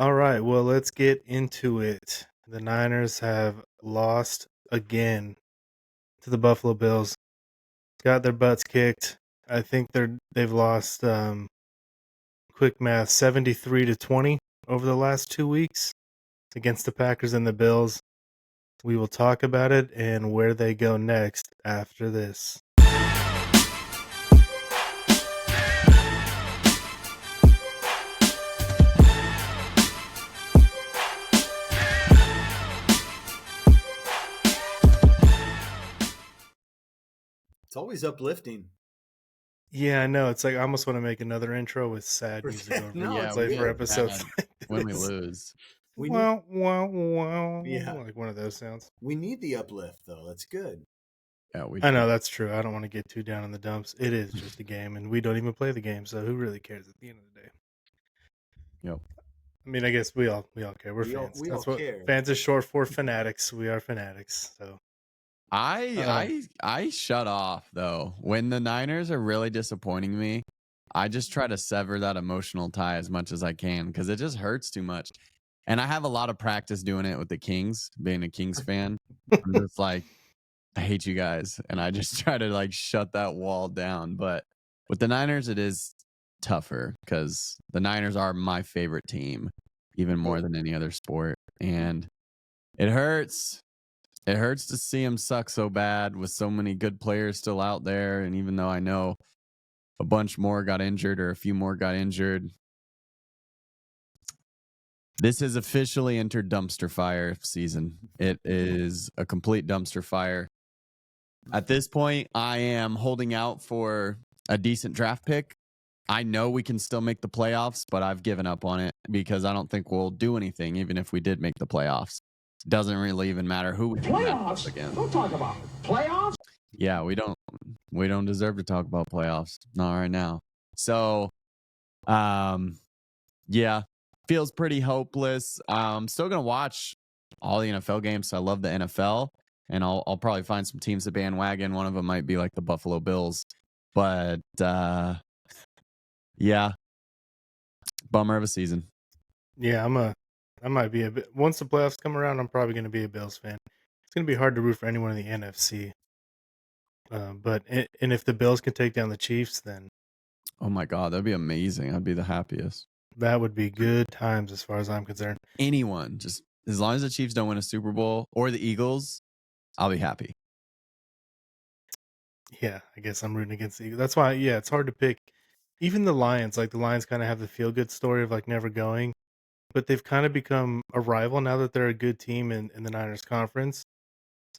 All right, well, let's get into it. The Niners have lost again to the Buffalo Bills. Got their butts kicked. I think they've lost quick math 73-20 over the last 2 weeks against the Packers and the Bills. We will talk about it and where they go next after this. It's always uplifting. Yeah, I know. It's like I almost want to make another intro with sad music over No, it. it's Play for good. episodes like when we this. lose. We Wow, wow, wow. Yeah. Like one of those sounds. We need the uplift, though. That's good. Yeah, we I know that's true. I don't want to get too down in the dumps. It is just a game, and we don't even play the game, so who really cares at the end of the day? Yep. I mean, I guess we all care. We're We all- fans. we That's all what care. fans is short for. Fanatics. We are fanatics. So I shut off though. When the Niners are really disappointing me, I just try to sever that emotional tie as much as I can because it just hurts too much. And I have a lot of practice doing it with the Kings, being a Kings fan. I'm just like, I hate you guys. And I just try to like shut that wall down. But with the Niners, it is tougher because the Niners are my favorite team, even more than any other sport. And it hurts. It hurts to see them suck so bad with so many good players still out there. And even though I know a bunch more got injured or a few more got injured, this has officially entered dumpster fire season. It is a complete dumpster fire. At this point, I am holding out for a decent draft pick. I know we can still make the playoffs, but I've given up on it because I don't think we'll do anything, even if we did make the playoffs. Doesn't really even matter who we playoffs again. Don't talk about it. Playoffs. Yeah, we don't deserve to talk about playoffs. Not right now. So, yeah, feels pretty hopeless. I'm still gonna watch all the NFL games. I love the NFL, and I'll probably find some teams to bandwagon. One of them might be like the Buffalo Bills, but yeah, bummer of a season. yeah, I might be a bit. Once the playoffs come around, I'm probably going to be a Bills fan. It's going to be hard to root for anyone in the NFC. But if the Bills can take down the Chiefs, then Oh my God, that'd be amazing. I'd be the happiest. that would be good times as far as I'm concerned. Anyone, just as long as the Chiefs don't win a Super Bowl or the Eagles, I'll be happy. Yeah, I guess I'm rooting against the Eagles. That's why, yeah, it's hard to pick. Even the Lions, like the Lions kind of have the feel-good story of like never going, but they've kind of become a rival now that they're a good team in the Niners conference.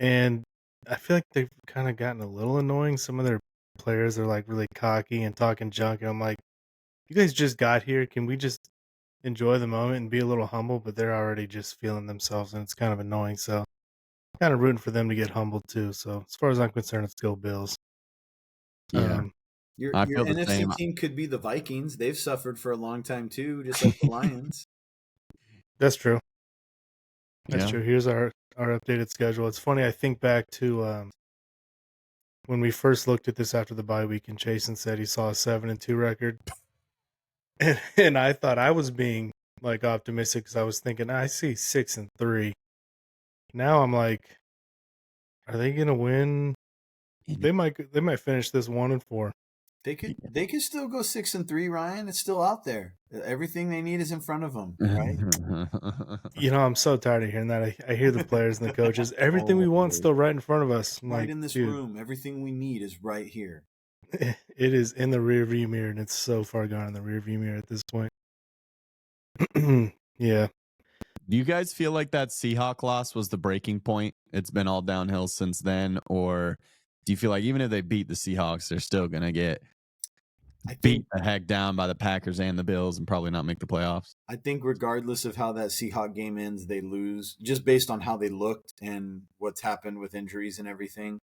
And I feel like they've kind of gotten a little annoying. Some of their players are like really cocky and talking junk. And I'm like, you guys just got here. Can we just enjoy the moment and be a little humble? But they're already just feeling themselves, and it's kind of annoying. So kind of rooting for them to get humbled too. So as far as I'm concerned, let's go Bills. Yeah. Your I feel the NFC same. team could be the Vikings. They've suffered for a long time too, just like the Lions. That's true. That's Yeah. true. Here's our updated schedule. It's funny. I think back to when we first looked at this after the bye week, and Jason said he saw a 7-2 record, and I thought I was being like optimistic because I was thinking I see 6-3. Now I'm like, are they gonna win? They might finish this 1-4. They could still go 6-3, Ryan. It's still out there. Everything they need is in front of them, right? You know, I'm so tired of hearing that. I hear the players and the coaches. Everything we want still right in front of us. I'm Right like, in this dude, room. Everything we need is right here. it is in the rearview mirror, and it's so far gone in the rearview mirror at this point. Yeah. Do you guys feel like that Seahawk loss was the breaking point? It's been all downhill since then, or do you feel like even if they beat the Seahawks, they're still gonna get beat the heck down by the Packers and the Bills and probably not make the playoffs? I think regardless of how that Seahawk game ends, they lose just based on how they looked and what's happened with injuries and everything.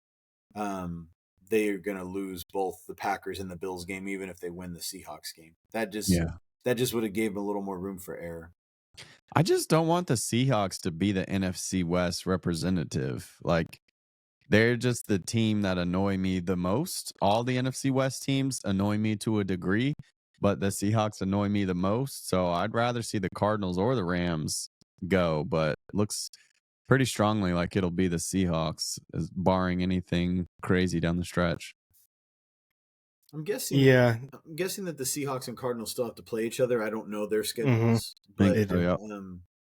They are going to lose both the Packers and the Bills game, even if they win the Seahawks game. That just would have gave them a little more room for error. I just don't want the Seahawks to be the NFC West representative. Like, they're just the team that annoy me the most. All the NFC West teams annoy me to a degree. but the Seahawks annoy me the most. So I'd rather see the Cardinals or the Rams go, but it looks pretty strongly like it'll be the Seahawks, barring anything crazy down the stretch. I'm guessing that Yeah. the Seahawks and Cardinals still have to play each other. I don't know their Mm-hmm. schedules, Think but They so, do. yep.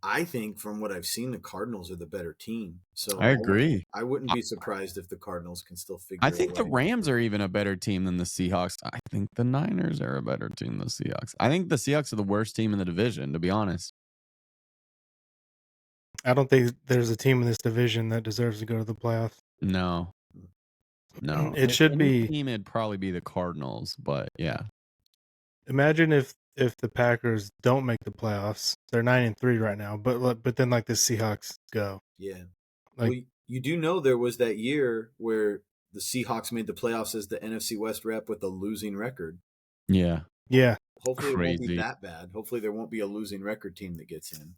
I think from what I've seen, the Cardinals are the better team. So I agree. I wouldn't be surprised if the Cardinals can still I figure a think the way. Rams are even a better team than the Seahawks. I think the Niners are a better team than the Seahawks. I think the Seahawks are the worst team in the division, to be honest. I don't think there's a team in this division that deserves to go to the playoffs. No, no. It If should any be. team, it'd probably be the Cardinals, but yeah. Imagine if the Packers don't make the playoffs. They're 9-3 right now, but then like the Seahawks go. Yeah. Like Well, you do know there was that year where the Seahawks made the playoffs as the NFC West rep with a losing record. Yeah. yeah, Hopefully it won't be Crazy. that bad. Hopefully there won't be a losing record team that gets in.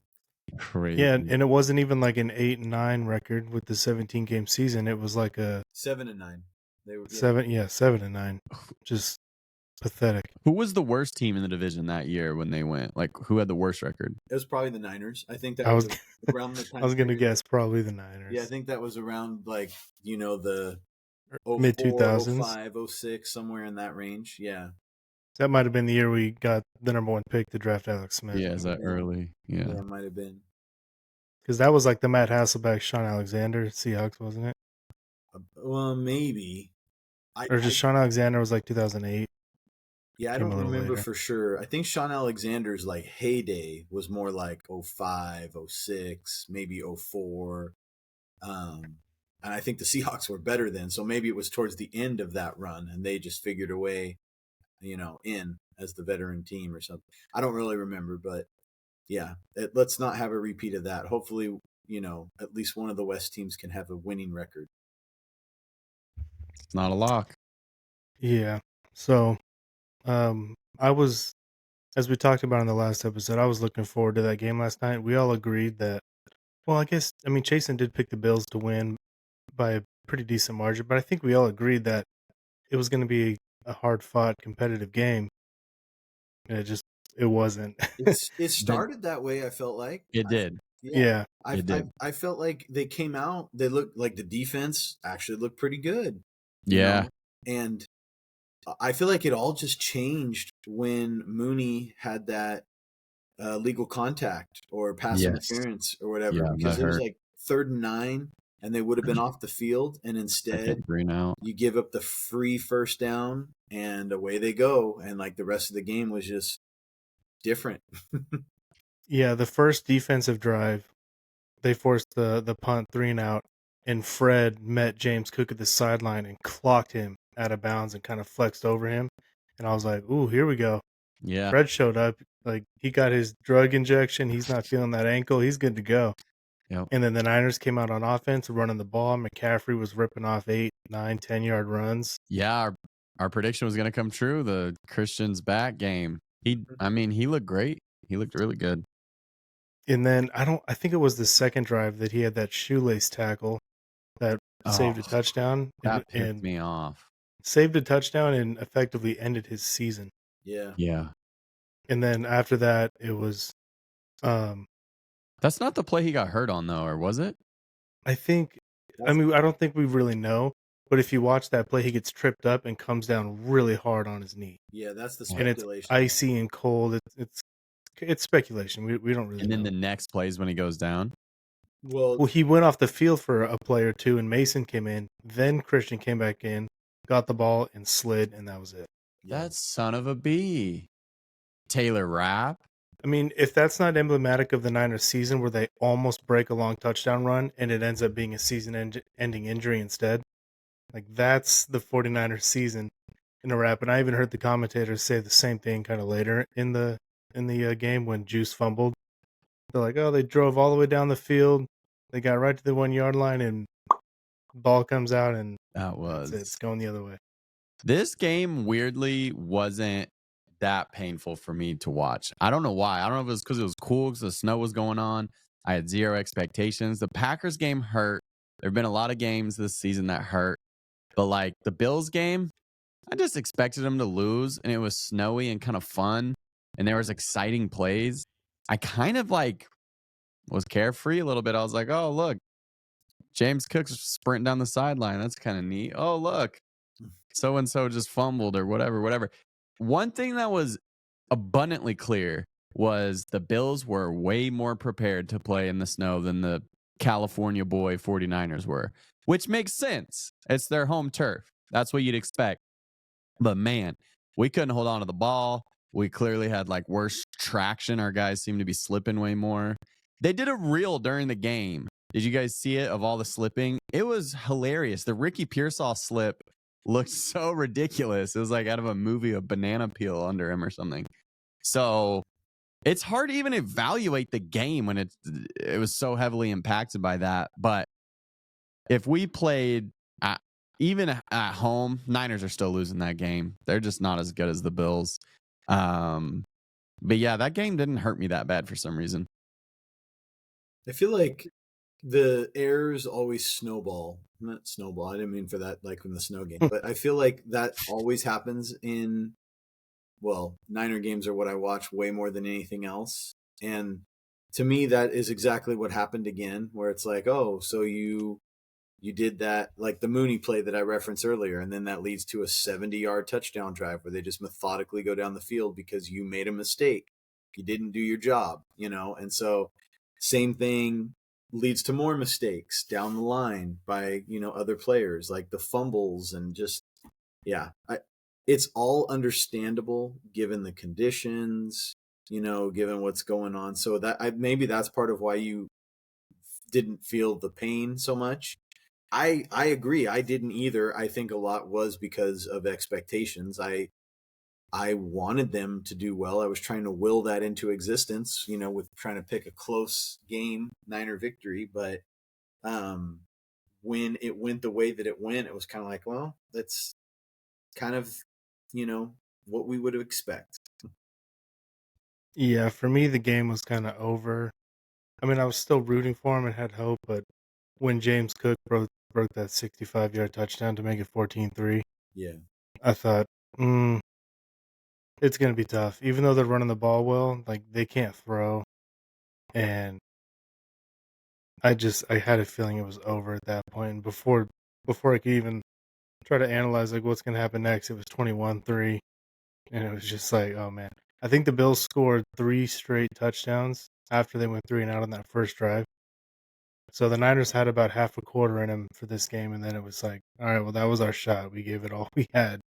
Crazy. yeah, and it wasn't even like an 8-9 record with the 17-game season. It was like a 7-9. They were 7-9. Just pathetic. Who was the worst team in the division that year when they went? Like, who had the worst record? It was probably the Niners. I think that I was was around the time. I was gonna guess probably the Niners. Yeah, I think that was around like, the Mid 04, 2000s. 05, 06, somewhere in that range. Yeah. That might have been the year we got the number 1 pick to draft Alex Smith. Yeah, is that early? Yeah. Yeah, it might have been. Because that was like the Matt Hasselbeck, Sean Alexander Seahawks, wasn't it? Well, maybe. Or just Sean Alexander was like 2008. Yeah, I Came don't a little remember later. for sure. I think Sean Alexander's like heyday was more like 05, 06, maybe 04. And I think the Seahawks were better then. So maybe it was towards the end of that run and they just figured a way, in as the veteran team or something. I don't really remember, but yeah, let's not have a repeat of that. Hopefully, at least one of the West teams can have a winning record. It's not a lock. Yeah. So, I was, as we talked about in the last episode, I was looking forward to that game last night. We all agreed that, well, I mean, Chasen did pick the Bills to win by a pretty decent margin, but I think we all agreed that it was going to be a hard fought competitive game. And it wasn't. It started that way. I felt like It did. Yeah. It did. I felt like they came out. They looked like the defense actually looked pretty good. Yeah. And I feel like it all just changed when Mooney had that legal contact or pass Yes. interference or whatever, Yeah, because that it was hurt. like 3rd and 9 and they would have been off the field, and instead Second green out. you give up the free first down and away they go, and like the rest of the game was just different. Yeah. The first defensive drive, they forced the punt 3 and out, and Fred met James Cook at the sideline and clocked him out of bounds and kind of flexed over him. And I was like, ooh, here we go. Yeah. Fred showed up. Like, he got his drug injection. He's not feeling that ankle. He's good to go. Yep. And then the Niners came out on offense, running the ball. McCaffrey was ripping off 8, 9, 10-yard runs. Yeah, our prediction was going to come true. The Christian's back game. He looked great. He looked really good. And then I think it was the second drive that he had that shoelace tackle that saved a touchdown. That pissed and me off. saved a touchdown and effectively ended his season. Yeah. Yeah. And then after that, it was, That's not the play he got hurt on, though, or was it? I don't think we really know. But if you watch that play, he gets tripped up and comes down really hard on his knee. Yeah, that's the And it's speculation. icy and cold. It's speculation. We don't really And then know. the next play is when he goes down. Well, He went off the field for a play or two, and Mason came in. Then Christian came back in, got the ball, and slid, and that was it. yeah. That son of a bee. Taylor Rapp. I mean, if that's not emblematic of the Niners season where they almost break a long touchdown run and it ends up being a season-ending injury instead, like that's the 49ers season in a wrap. And I even heard the commentators say the same thing kind of later in the game when Juice fumbled. They're like, oh, they drove all the way down the field. They got right to the 1-yard line and ball comes out and it's going the other way. This game weirdly wasn't that painful for me to watch. I don't know why. I don't know if it was because it was cool, because the snow was going on. I had zero expectations. The Packers game hurt. There have been a lot of games this season that hurt. But like the Bills game, I just expected them to lose, and it was snowy and kind of fun, and there was exciting plays. I kind of like was carefree a little bit. I was like, oh look, James Cook's sprinting down the sideline. That's kind of neat. Oh look, so and so just fumbled or whatever, whatever. One thing that was abundantly clear was the Bills were way more prepared to play in the snow than the California boy 49ers were, which makes sense. It's their home turf. That's what you'd expect. But man, we couldn't hold on to the ball. We clearly had like worse traction. Our guys seemed to be slipping way more. They did a reel during the game. Did you guys see it of all the slipping? It was hilarious. The Ricky Pearsall slip looked so ridiculous. It was like out of a movie, a banana peel under him or something. So it's hard to even evaluate the game when it was so heavily impacted by that. But if we played even at home, Niners are still losing that game. They're just not as good as the Bills. But yeah, that game didn't hurt me that bad for some reason. I feel like the errors always snowball. Not snowball. I didn't mean for that, like in the snow game. But I feel like that always happens in, well, Niner games are what I watch way more than anything else. And to me, that is exactly what happened again, where it's like, oh, so you did that, like the Mooney play that I referenced earlier, and then that leads to a 70-yard touchdown drive where they just methodically go down the field because you made a mistake. You didn't do your job, and so same thing leads to more mistakes down the line by, other players, like the fumbles and just, yeah, it's all understandable given the conditions, given what's going on. So that maybe that's part of why you didn't feel the pain so much. I agree. I didn't either. I think a lot was because of expectations. I wanted them to do well. I was trying to will that into existence, with trying to pick a close game, Niner victory. But when it went the way that it went, it was kind of like, well, that's kind of, what we would expect. Yeah, for me, the game was kind of over. I mean, I was still rooting for him and had hope, but when James Cook broke that 65-yard touchdown to make it 14-3, Yeah. I thought, it's going to be tough. Even though they're running the ball well, like they can't throw. And I had a feeling it was over at that point. And before I could even try to analyze like what's going to happen next, it was 21-3. And it was just like, oh man. I think the Bills scored 3 straight touchdowns after they went 3 and out on that first drive. So the Niners had about half a quarter in them for this game, and then it was like, all right, well, that was our shot. We gave it all we had,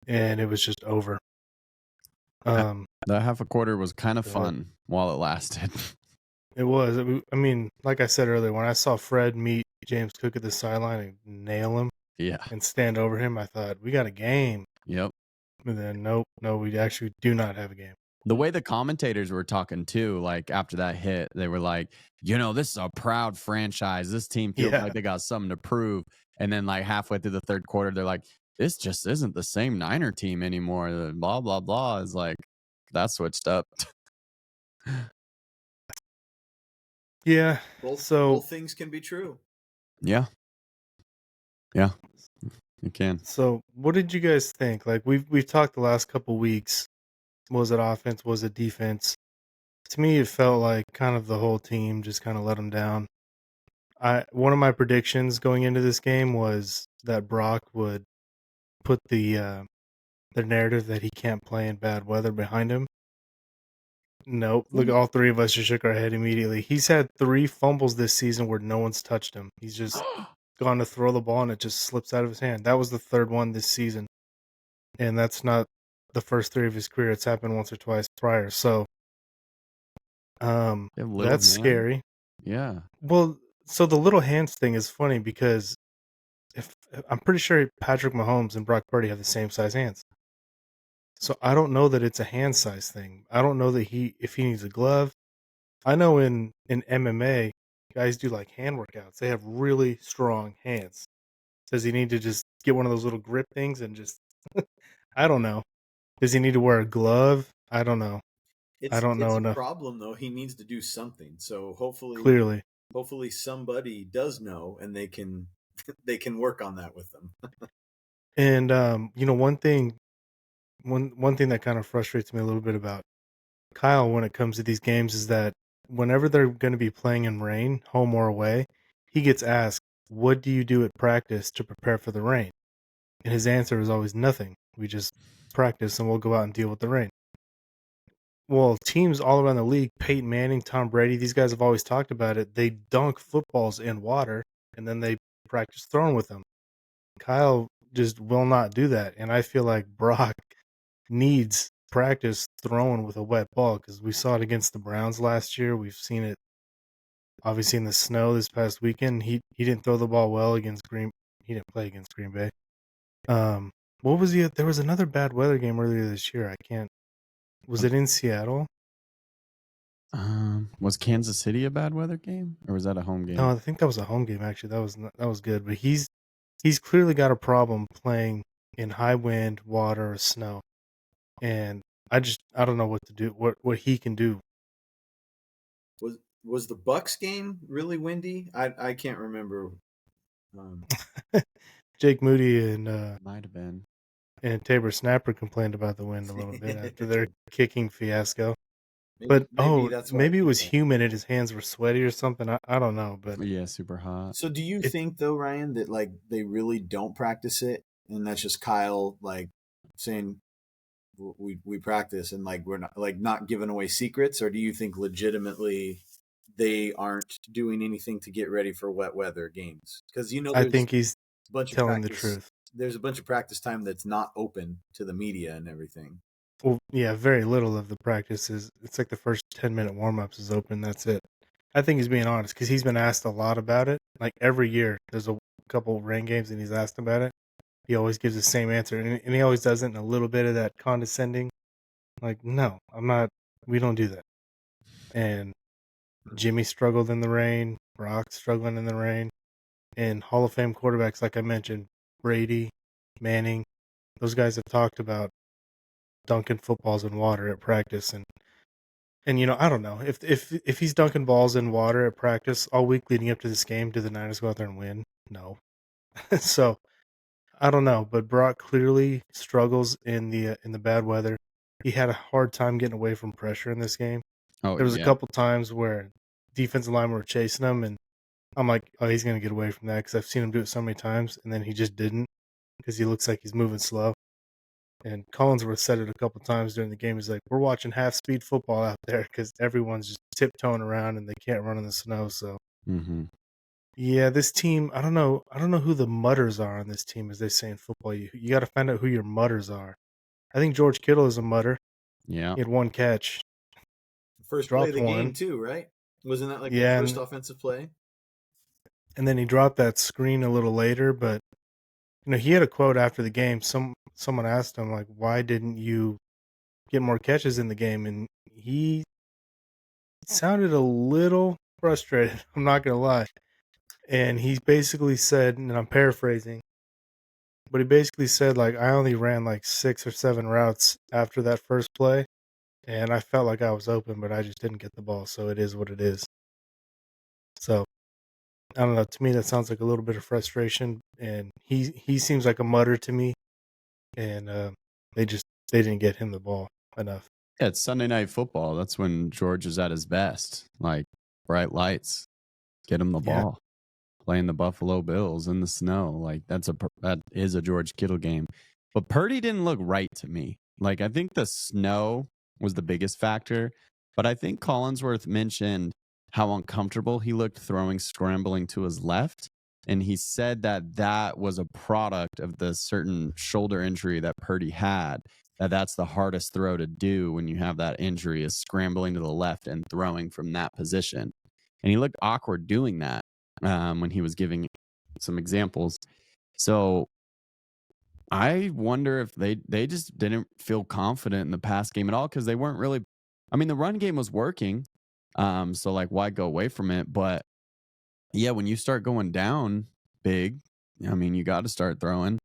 and it was just over. That half a quarter was kind of Go ahead. fun while it lasted. It was. I mean, like I said earlier, when I saw Fred meet James Cook at the sideline and nail him Yeah. and stand over him, I thought, we got a game. Yep. And then, no, we actually do not have a game. The way the commentators were talking too, like after that hit, they were like, this is a proud franchise. This team feels Yeah. like they got something to prove. And then like halfway through the third quarter, they're like, this just isn't the same Niner team anymore. The blah, blah, blah is like, that switched up. Yeah. Both things can be true. Yeah. Yeah. You can. So what did you guys think? Like we've talked the last couple weeks. Was it offense? Was it defense? To me, it felt like kind of the whole team just kind of let them down. One of my predictions going into this game was that Brock would put the narrative that he can't play in bad weather behind him. Nope. Look, all three of us just shook our head immediately. He's had 3 fumbles this season where no one's touched him. He's just gone to throw the ball and it just slips out of his hand. That was the 3rd one this season. And that's not the first 3 of his career. It's happened once or twice prior. So that's scary. Yeah. Well, so the little hands thing is funny because if I'm pretty sure Patrick Mahomes and Brock Purdy have the same size hands. So I don't know that it's a hand size thing. I don't know that if he needs a glove. I know in MMA, guys do like hand workouts. They have really strong hands. Does he need to just get one of those little grip things and just I don't know. Does he need to wear a glove? I don't know. I don't know It's a enough. problem though. He needs to do something. So Clearly. hopefully somebody does know and they can work on that with them. And one thing that kind of frustrates me a little bit about Kyle when it comes to these games is that whenever they're going to be playing in rain, home or away, he gets asked, "What do you do at practice to prepare for the rain?" And his answer is always nothing. We just practice and we'll go out and deal with the rain. Well, teams all around the league, Peyton Manning, Tom Brady, these guys have always talked about it. They dunk footballs in water and then they practice throwing with them. Kyle just will not do that. And I feel like Brock needs practice throwing with a wet ball because we saw it against the Browns last year. We've seen it obviously in the snow this past weekend. He didn't throw the ball well against Green. He didn't play against Green Bay. Um, what was he? There was another bad weather game earlier this year. I can't. Was it in Seattle? Was Kansas City a bad weather game, or was that a home No, game? I think that was a home game. Actually, that was good. But he's clearly got a problem playing in high wind, water, or snow. And I don't know what to do. What he can do. Was the Bucks game really windy? I can't remember. Um, Jake Moody Might have been. and Tabor Snapper complained about the wind a little bit after their kicking fiasco. But maybe that's why. maybe it was humid and his hands were sweaty or something. I don't know, but Yeah, super hot. So do you it think though, Ryan, that like they really don't practice it, and that's just Kyle like saying we practice and like we're not giving away secrets, or do you think legitimately they aren't doing anything to get ready for wet weather games? Because I there's think he's a bunch of telling the practice. truth. There's a bunch of practice time that's not open to the media and everything. Well, yeah, very little of the practice is. It's like the first 10-minute warm ups is open. That's it. I think he's being honest because he's been asked a lot about it. Like every year, there's a couple rain games and he's asked about it. He always gives the same answer, and he always does it in a little bit of that condescending. Like, no, I'm not. We don't do that. And Jimmy struggled in the rain. Brock's struggling in the rain. And Hall of Fame quarterbacks, like I mentioned, Brady, Manning, those guys have talked about dunking footballs in water at practice. And I don't know if he's dunking balls in water at practice all week leading up to this game. Do the Niners go out there and win? No. So I don't know, but Brock clearly struggles in the bad weather. He had a hard time getting away from pressure in this game. Oh There was a yeah. couple times where defensive linemen were chasing him, and I'm like, oh, he's gonna get away from that because I've seen him do it so many times, and then he just didn't because he looks like he's moving slow. And Collinsworth said it a couple times during the game. He's like, we're watching half speed football out there because everyone's just tiptoeing around and they can't run in the snow. So Mm-hmm. yeah, this team, I don't know. I don't know who the mutters are on this team, as they say in football. You got to find out who your mutters are. I think George Kittle is a mutter. Yeah. He had one catch, First play of dropped the game one. too, right? Wasn't that like the Yeah, first offensive play? and then he dropped that screen a little later. But he had a quote after the game. Someone asked him like, "Why didn't you get more catches in the game?" And he sounded a little frustrated. I'm not gonna lie. And he basically said, and I'm paraphrasing, but he basically said like, I only ran like 6 or 7 routes after that first play, and I felt like I was open, but I just didn't get the ball. So it is what it is. So I don't know. To me, that sounds like a little bit of frustration, and he seems like a mutter to me. And they didn't get him the ball enough. Yeah, it's Sunday Night Football. That's when George is at his best. Like bright lights, get him the Yeah, ball. Playing the Buffalo Bills in the snow. Like that is a George Kittle game. But Purdy didn't look right to me. Like I think the snow was the biggest factor, but I think Collinsworth mentioned how uncomfortable he looked throwing scrambling to his left, and he said that that was a product of the certain shoulder injury that Purdy had. That's the hardest throw to do when you have that injury is scrambling to the left and throwing from that position. And he looked awkward doing that when he was giving some examples. So I wonder if they just didn't feel confident in the pass game at all because they weren't really. I mean, the run game was working, so like why go away from it? But yeah, when you start going down big, I mean, you got to start throwing,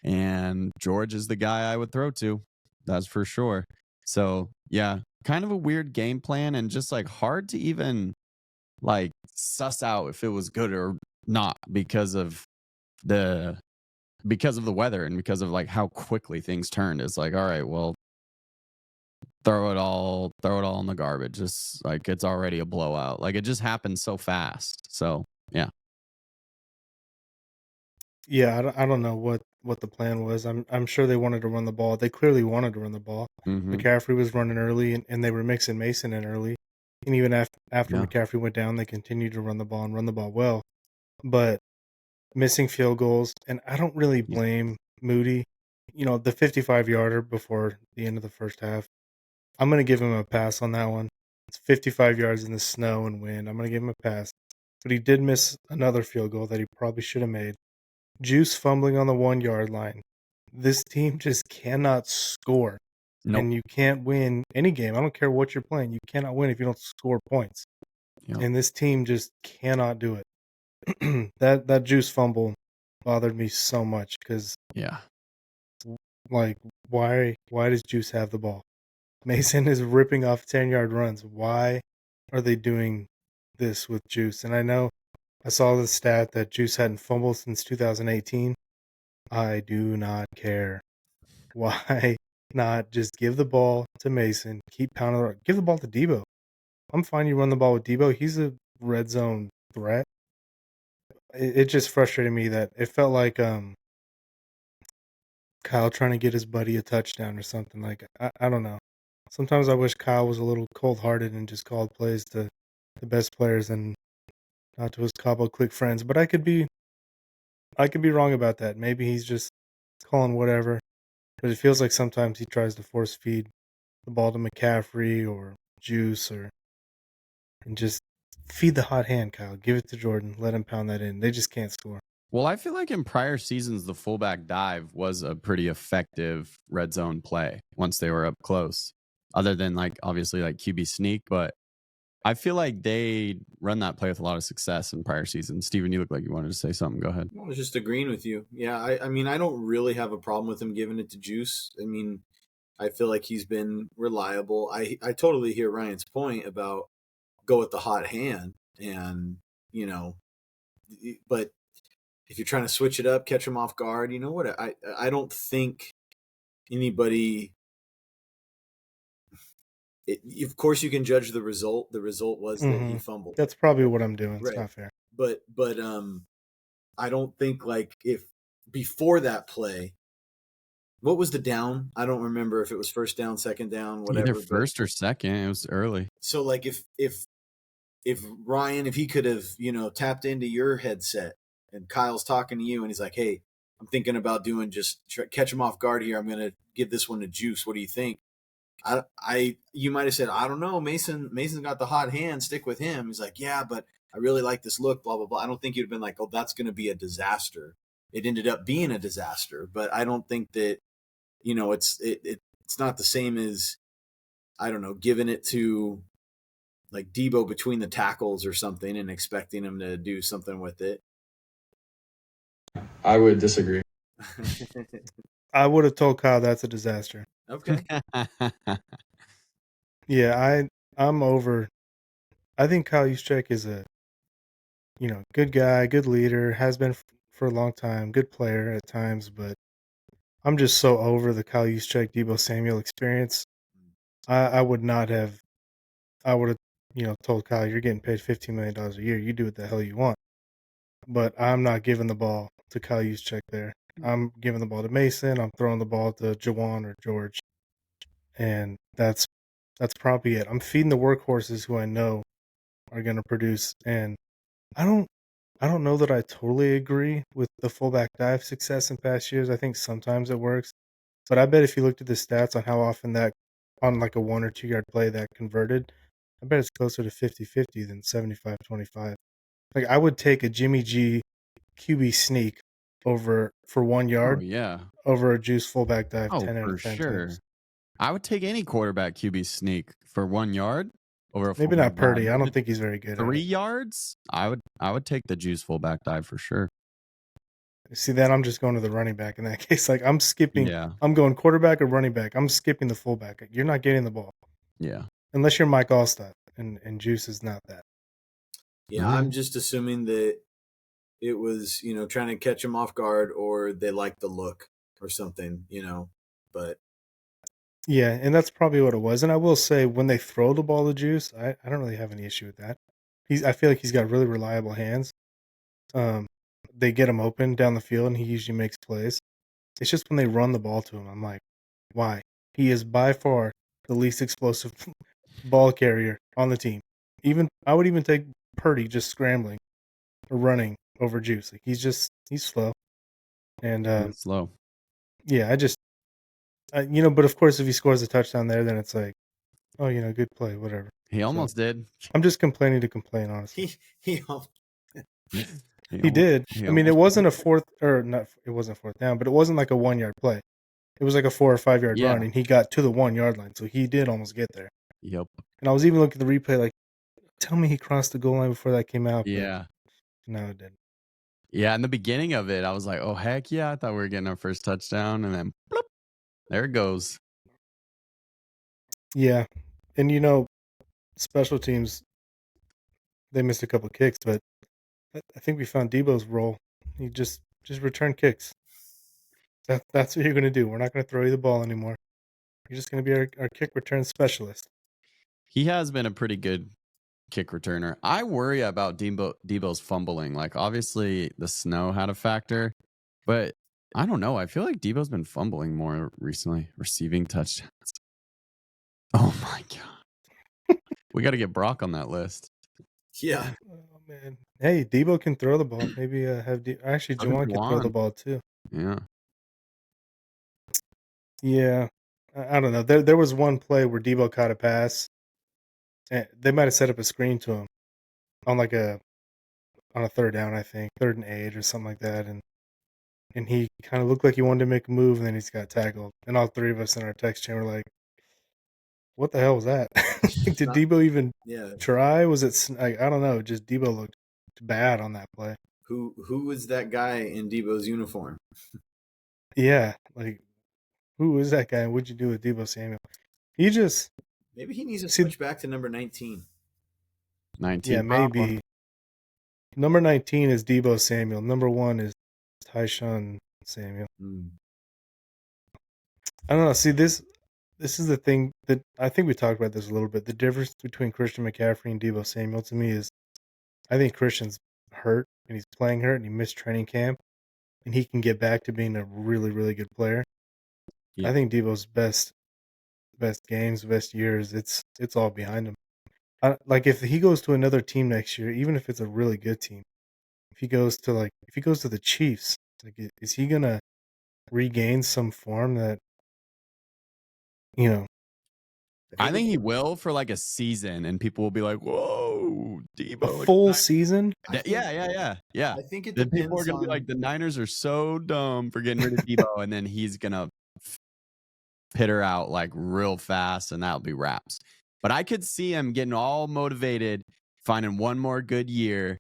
and George is the guy I would throw to. That's for sure. So yeah, kind of a weird game plan and just like hard to even like suss out if it was good or not because of the because of the weather and because of like how quickly things turned. It's like, all right, well, throw it all in the garbage. It's like it's already a blowout. Like it just happened so fast. So yeah. Yeah, I don't know what the plan was. I'm sure they wanted to run the ball. They clearly wanted to run the ball. Hmm. McCaffrey was running early, and they were mixing Mason in early. And even after Yeah. McCaffrey went down, they continued to run the ball and run the ball well. But missing field goals, and I don't really Yeah. blame Moody. The 55-yarder before the end of the first half. I'm gonna give him a pass on that one. It's 55 yards in the snow and wind. I'm gonna give him a pass. But he did miss another field goal that he probably should have made. Juice fumbling on the 1-yard line. This team just cannot score, Nope. and you can't win any game. I don't care what you're playing. You cannot win if you don't score points. Yep. And this team just cannot do it. That Juice fumble bothered me so much because, Yeah. like, why does Juice have the ball? Mason is ripping off 10-yard runs. Why are they doing this with Juice? And I know I saw the stat that Juice hadn't fumbled since 2018. I do not care. Why not just give the ball to Mason, keep pounding the rock, give the ball to Debo. I'm fine you run the ball with Debo. He's a red zone threat. It just frustrated me that it felt like Kyle trying to get his buddy a touchdown or something. Like I don't know. Sometimes I wish Kyle was a little cold hearted and just called plays to the best players and not to his cobble click friends. But I could be wrong about that. Maybe he's just calling whatever. But it feels like sometimes he tries to force feed the ball to McCaffrey or Juice and just feed the hot hand, Kyle. Give it to Jordan. Let him pound that in. They just can't score. Well, I feel like in prior seasons, the fullback dive was a pretty effective red zone play once they were up close, other than like obviously like QB sneak. But I feel like they run that play with a lot of success in prior seasons. Steven, you look like you wanted to say something. Go ahead. I was just agreeing with you. Yeah, I mean, I don't really have a problem with him giving it to Juice. I mean, I feel like he's been reliable. I totally hear Ryan's point about go with the hot hand, and you know, but if you're trying to switch it up, catch him off guard, you know what? I don't think anybody. Of course, you can judge the result. The result was that he fumbled. That's probably what I'm doing. It's Right. not fair. But I don't think like if before that play, what was the down? I don't remember if it was first down, second down, whatever. Either first or second. It was early. So like if Ryan, if he could have, tapped into your headset and Kyle's talking to you and he's like, hey, I'm thinking about doing just catch him off guard here. I'm going to give this one to Juice. What do you think? You might have said, I don't know. Mason's got the hot hand. Stick with him. He's like, yeah, but I really like this look, blah, blah, blah. I don't think you'd have been like, oh, that's going to be a disaster. It ended up being a disaster, but I don't think that, it's not the same as, I don't know, giving it to like Debo between the tackles or something and expecting him to do something with it. I would disagree. I would have told Kyle that's a disaster. Okay. Yeah, I'm over. I think Kyle Juszczyk is a good guy, good leader, has been for a long time, good player at times, but I'm just so over the Kyle Juszczyk, Debo Samuel experience. I would not have. I would have told Kyle you're getting paid $15 million a year. You do what the hell you want. But I'm not giving the ball to Kyle Juszczyk there. I'm giving the ball to Mason. I'm throwing the ball to Jawan or George, and that's probably it. I'm feeding the workhorses who I know are going to produce, and I don't know that I totally agree with the fullback dive success in past years. I think sometimes it works, but I bet if you looked at the stats on how often that on like a 1 or 2 yard play that converted, I bet it's closer to 50-50 than 75-25. Like I would take a Jimmy G QB sneak over for 1 Oh yard yeah. over a Juice fullback dive Oh, 10 out for of 10 sure. times. I would take any quarterback QB sneak for 1 yard over a Maybe fullback not Purdy. dive. I don't think he's very good at 3 it. yards? I would take the Juice fullback dive for sure. See, then I'm just going to the running back in that case. Like I'm skipping. Yeah. I'm going quarterback or running back. I'm skipping the fullback. You're not getting the ball Yeah. unless you're Mike Allstott, and Juice is not that. Yeah, I'm just assuming that it was, trying to catch him off guard, or they liked the look or something, but Yeah, and that's probably what it was. And I will say, when they throw the ball to Juice, I don't really have any issue with that. I feel like he's got really reliable hands. Um, they get him open down the field, and he usually makes plays. It's just when they run the ball to him, I'm like, why? He is by far the least explosive ball carrier on the team. I would even take Purdy just scrambling or running over Juice. Like he's slow. And It's slow. yeah, but of course, if he scores a touchdown there, then it's like, oh, good play, whatever. He So almost did. I'm just complaining to complain, honestly. he He did. He I mean, it almost- wasn't a fourth or not. It wasn't fourth down, but it wasn't like a 1 yard play. It was like a 4 or 5 yard Yeah. run, and he got to the 1 yard line, so he did almost get there. Yep. And I was even looking at the replay, like, tell me he crossed the goal line before that came out. Yeah. But no, it didn't. Yeah. In the beginning of it, I was like, oh, heck yeah. I thought we were getting our first touchdown. And then bloop, there it goes. Yeah, and special teams, they missed a couple kicks, but I think we found Debo's role. He just return kicks. That's what you're going to do. We're not going to throw you the ball anymore. You're just going to be our kick return specialist. He has been a pretty good kick returner. I worry about Debo's fumbling. Like, obviously, the snow had a factor, but I don't know. I feel like Debo's been fumbling more recently, receiving touchdowns. Oh my god, we got to get Brock on that list. Yeah. Oh man. Hey, Debo can throw the ball. Maybe actually So can Juwan can throw the Juwan. ball too. Yeah. Yeah. I don't know. There was one play where Debo caught a pass, and they might have set up a screen to him on on a third down, I think, 3rd and 8 or something like that, and he kind of looked like he wanted to make a move, and then he's got tackled. And all three of us in our text chain were like, "What the hell was that? Did Debo even Yeah. try? Was it? I don't know. Just Debo looked bad on that play. Who was that guy in Debo's uniform? Yeah, like who is that guy? What'd you do with Debo Samuel? He just Maybe he needs to see, switch back to number 19. 19. yeah, maybe. Number 19 is Debo Samuel. Number 1 is Tyshawn Samuel. I don't know. See, this is the thing that I think we talked about this a little bit. The difference between Christian McCaffrey and Debo Samuel to me is I think Christian's hurt and he's playing hurt and he missed training camp and he can get back to being a really, really good player. Yeah. I think Debo's best games, best years, it's all behind him. Like if he goes to another team next year, even if it's a really good team, if he goes to the Chiefs, like is he gonna regain some form that I think he will for like a season, and people will be like, "Whoa, Debo!" a full season? Yeah. I think it Then people are depends gonna be on. like, "The Niners are so dumb for getting rid of Debo," and then he's gonna pitter out like real fast, and that'll be wraps. But I could see him getting all motivated, finding one more good year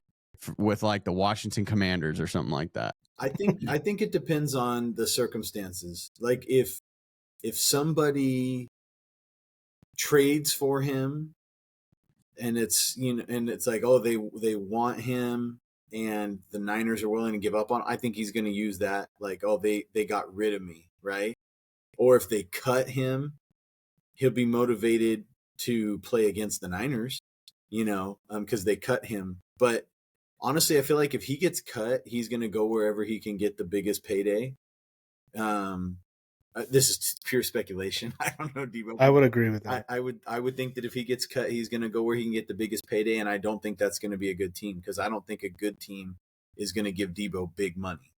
with like the Washington Commanders or something like that. I think it depends on the circumstances. Like if somebody trades for him and it's like, oh, they want him and the Niners are willing to give up on, I think he's going to use that like, oh, they got rid of me, right? Or if they cut him, he'll be motivated to play against the Niners, because they cut him. But honestly, I feel like if he gets cut, he's going to go wherever he can get the biggest payday. This is pure speculation. I don't know, Debo. I would agree with that. I would think that if he gets cut, he's going to go where he can get the biggest payday, and I don't think that's going to be a good team because I don't think a good team is going to give Debo big money.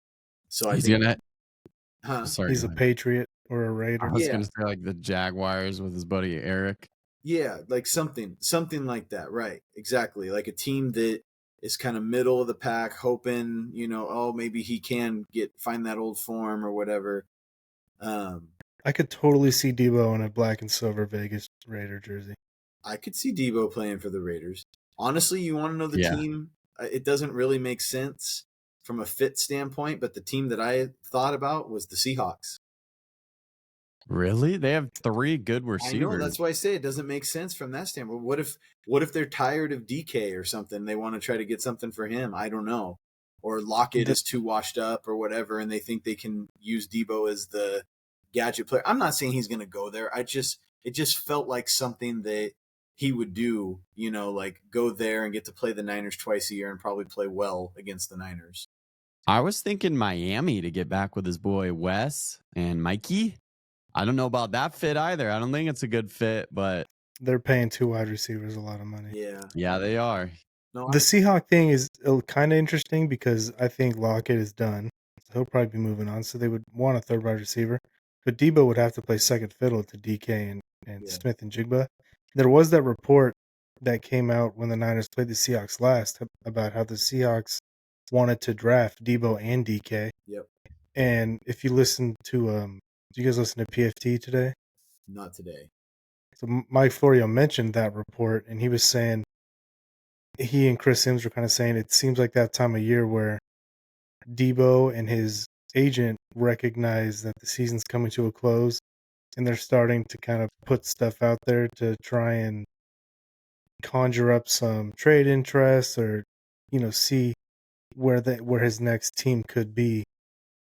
So I He's think, gonna. Sorry, He's a Patriot or a Raider. I was gonna say like the Jaguars with his buddy Eric. yeah, like something like that, right? Exactly, like a team that is kind of middle of the pack, hoping oh, maybe he can find that old form or whatever. I could totally see Debo in a black and silver Vegas Raider jersey. I could see Debo playing for the Raiders. Honestly, you want to know the team? It doesn't really make sense from a fit standpoint, but the team that I thought about was the Seahawks. Really? They have 3 good receivers. I know, that's why I say it doesn't make sense from that standpoint. What if they're tired of DK or something? They want to try to get something for him. I don't know. or Lockett The is too washed up or whatever, and they think they can use Debo as the gadget player. I'm not saying he's going to go there. It just felt like something that he would do, like go there and get to play the Niners twice a year and probably play well against the Niners. I was thinking Miami to get back with his boy Wes and Mikey. I don't know about that fit either. I don't think it's a good fit, but they're paying 2 wide receivers a lot of money. Yeah, they are. No, The Seahawk thing is kind of interesting because I think Lockett is done. So he'll probably be moving on. So they would want a third wide receiver. But Debo would have to play second fiddle to DK and Yeah. Smith and Jigba. There was that report that came out when the Niners played the Seahawks last about how the Seahawks wanted to draft Debo and DK. Yep. And if you listen to, do you guys listen to PFT today? Not today. So Mike Florio mentioned that report, and he was saying, he and Chris Sims were kind of saying it seems like that time of year where Debo and his agent recognize that the season's coming to a close, and they're starting to kind of put stuff out there to try and conjure up some trade interest or, see where his next team could be.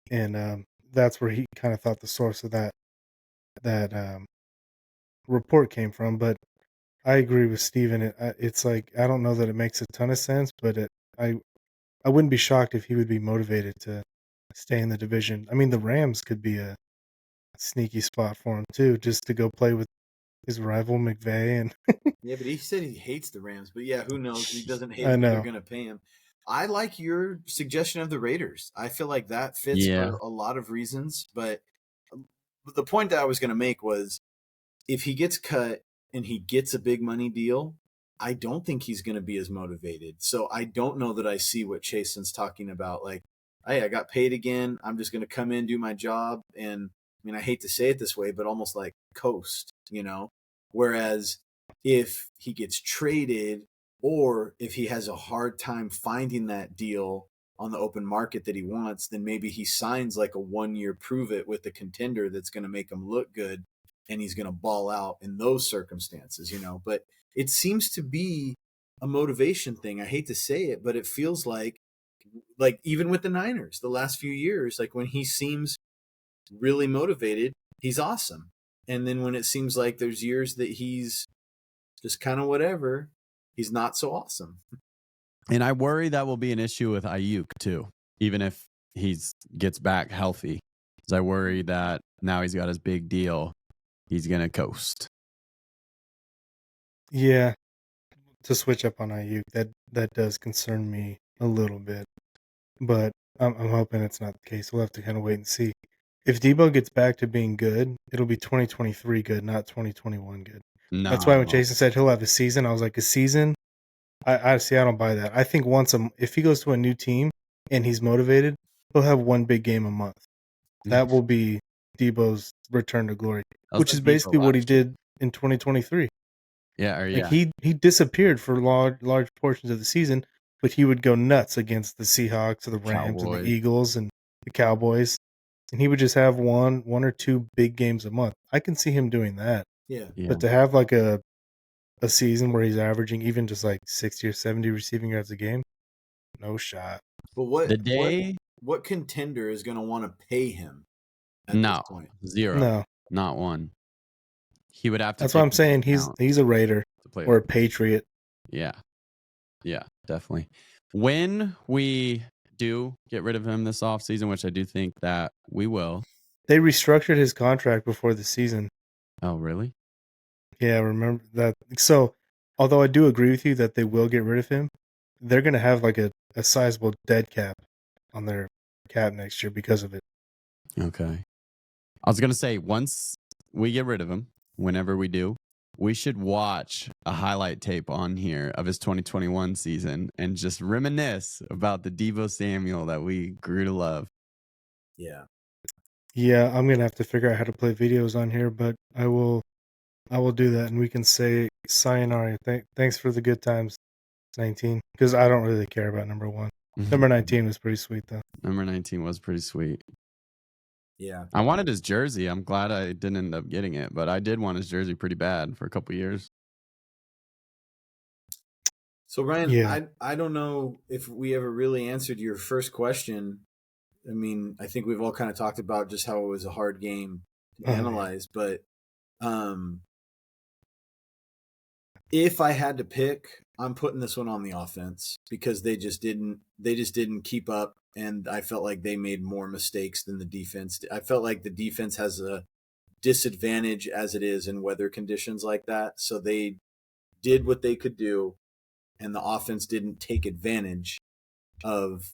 And that's where he kind of thought the source of that report came from. But I agree with Steven. It's like, I don't know that it makes a ton of sense, but I wouldn't be shocked if he would be motivated to stay in the division. I mean, the Rams could be a sneaky spot for him too, just to go play with his rival McVay. And Yeah, but he said he hates the Rams. But yeah, who knows? He doesn't hate I them. They're know. going to pay him. I like your suggestion of the Raiders. I feel like that fits for a lot of reasons. But the point that I was going to make was, if he gets cut and he gets a big money deal, I don't think he's going to be as motivated. So I don't know that I see what Chasen's talking about. Like, hey, I got paid again. I'm just going to come in, do my job. And I mean, I hate to say it this way, but almost like coast, Whereas if he gets traded, or if he has a hard time finding that deal on the open market that he wants, then maybe he signs like a 1-year prove it with a contender that's going to make him look good, and he's going to ball out in those circumstances, But it seems to be a motivation thing. I hate to say it, but it feels like even with the Niners, the last few years, like when he seems really motivated, he's awesome. And then when it seems like there's years that he's just kind of whatever, he's not so awesome. And I worry that will be an issue with Ayuk too, even if he gets back healthy. Because I worry that now he's got his big deal, he's going to coast. Yeah, to switch up on Ayuk, that does concern me a little bit, but I'm hoping it's not the case. We'll have to kind of wait and see. If Debo gets back to being good, it'll be 2023 good, not 2021 good. That's why when No. Jason said he'll have a season, I was like, a season? I see. I don't buy that. I think if he goes to a new team and he's motivated, he'll have one big game a month. That will be Debo's return to glory, which is basically what he did in 2023. Yeah, Like he disappeared for large portions of the season, but he would go nuts against the Seahawks or the Rams and the Eagles and the Cowboys, and he would just have one or two big games a month. I can see him doing that. Yeah. But to have like a season where he's averaging even just like 60 or 70 receiving yards a game, no shot. But what contender is going to want to pay him at this point? Zero. No. Not one. He would have to. That's what I'm saying. He's a Raider or a Patriot. Yeah. Yeah, definitely. When we do get rid of him this offseason, which I do think that we will. They restructured his contract before the season. Oh, really? Yeah, remember that. So, although I do agree with you that they will get rid of him, they're going to have like a sizable dead cap on their cap next year because of it. Okay. I was going to say, once we get rid of him, whenever we do, we should watch a highlight tape on here of his 2021 season and just reminisce about the Deebo Samuel that we grew to love. Yeah. Yeah, I'm going to have to figure out how to play videos on here, but I will do that, and we can say sayonara. Thanks for the good times, 19, because I don't really care about number 1. Number 19 was pretty sweet, though. Number 19 was pretty sweet. Yeah. I wanted his jersey. I'm glad I didn't end up getting it, but I did want his jersey pretty bad for a couple years. So Ryan, Yeah. I don't know if we ever really answered your first question. I mean, I think we've all kind of talked about just how it was a hard game to Oh, yeah. analyze, but um, if I had to pick, I'm putting this one on the offense because they just didn't keep up, and I felt like they made more mistakes than the defense. I felt like the defense has a disadvantage as it is in weather conditions like that, so they did what they could do, and the offense didn't take advantage of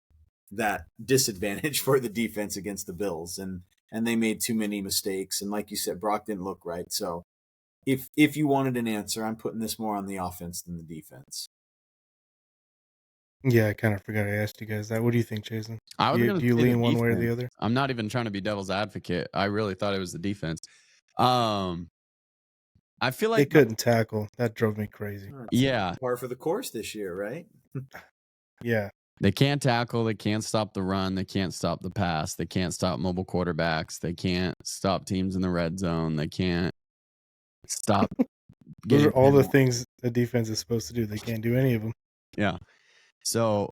that disadvantage for the defense against the Bills, and they made too many mistakes. And like you said, Brock didn't look right. So if you wanted an answer, I'm putting this more on the offense than the defense. Yeah, I kind of forgot I asked you guys that. What do you think, Jason? I Do was you going do to you say the lean one way or the defense. other? I'm not even trying to be devil's advocate. I really thought it was the defense. Um, I feel They like couldn't tackle. That drove me crazy. yeah, Par for the course this year, right? Yeah. they can't tackle, they can't stop the run, they can't stop the pass, they can't stop mobile quarterbacks, they can't stop teams in the red zone, they can't stop Those are getting all the penalized. things a defense is supposed to do. They can't do any of them. Yeah. So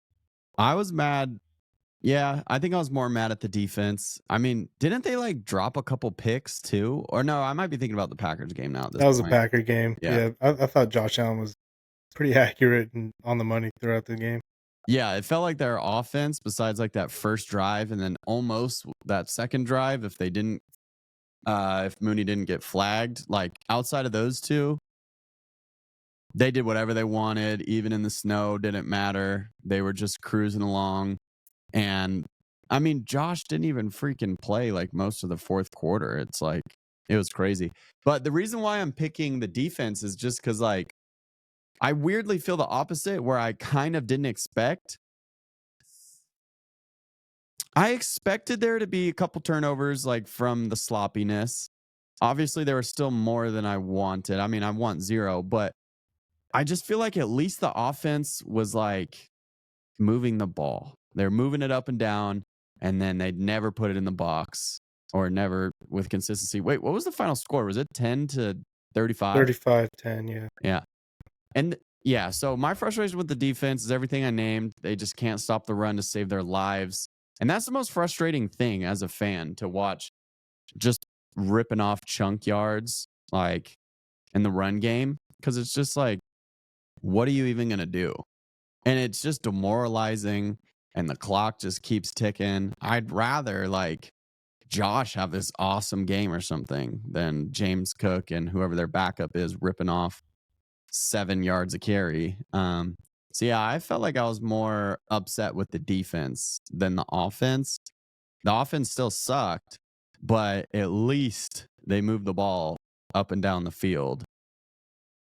I was mad. Yeah, I think I was more mad at the defense. I mean, didn't they like drop a couple picks too? Or no, I might be thinking about the Packers game now at this That was a point. Packer game. Yeah. Yeah, I thought Josh Allen was pretty accurate and on the money throughout the game. Yeah, it felt like their offense, besides like that first drive and then almost that second drive, if Mooney didn't get flagged, like outside of those two, they did whatever they wanted, even in the snow, didn't matter. They were just cruising along. And I mean, Josh didn't even freaking play like most of the fourth quarter. It's like, it was crazy. But the reason why I'm picking the defense is just because, like, I weirdly feel the opposite where I kind of didn't expect. I expected there to be a couple turnovers, like from the sloppiness. Obviously, there was still more than I wanted. I mean, I want 0, but I just feel like at least the offense was like moving the ball. They're moving it up and down, and then they'd never put it in the box or never with consistency. Wait, what was the final score? Was it 10-35? 35-10, yeah. Yeah. And yeah, so my frustration with the defense is everything I named. They just can't stop the run to save their lives. And that's the most frustrating thing as a fan to watch, just ripping off chunk yards like in the run game. Cause it's just like, what are you even going to do? And it's just demoralizing. And the clock just keeps ticking. I'd rather like Josh have this awesome game or something than James Cook and whoever their backup is ripping off 7 yards a carry. So yeah, I felt like I was more upset with the defense than the offense. The offense still sucked, but at least they moved the ball up and down the field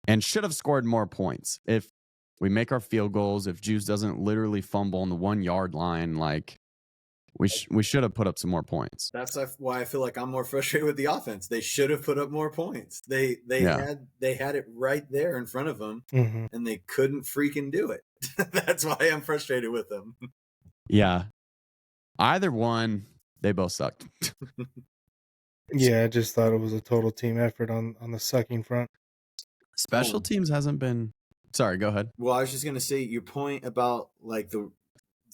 and should have scored more points. If we make our field goals, if Juice doesn't literally fumble on the 1 yard line, like we should have put up some more points. That's why I feel like I'm more frustrated with the offense. They should have put up more points. They Yeah. had it right there in front of them, Hmm. and they couldn't freaking do it. That's why I'm frustrated with them. Yeah. Either one, they both sucked. Yeah, I just thought it was a total team effort on the sucking front. Special teams hasn't been. Sorry, go ahead. Well, I was just gonna say your point about like the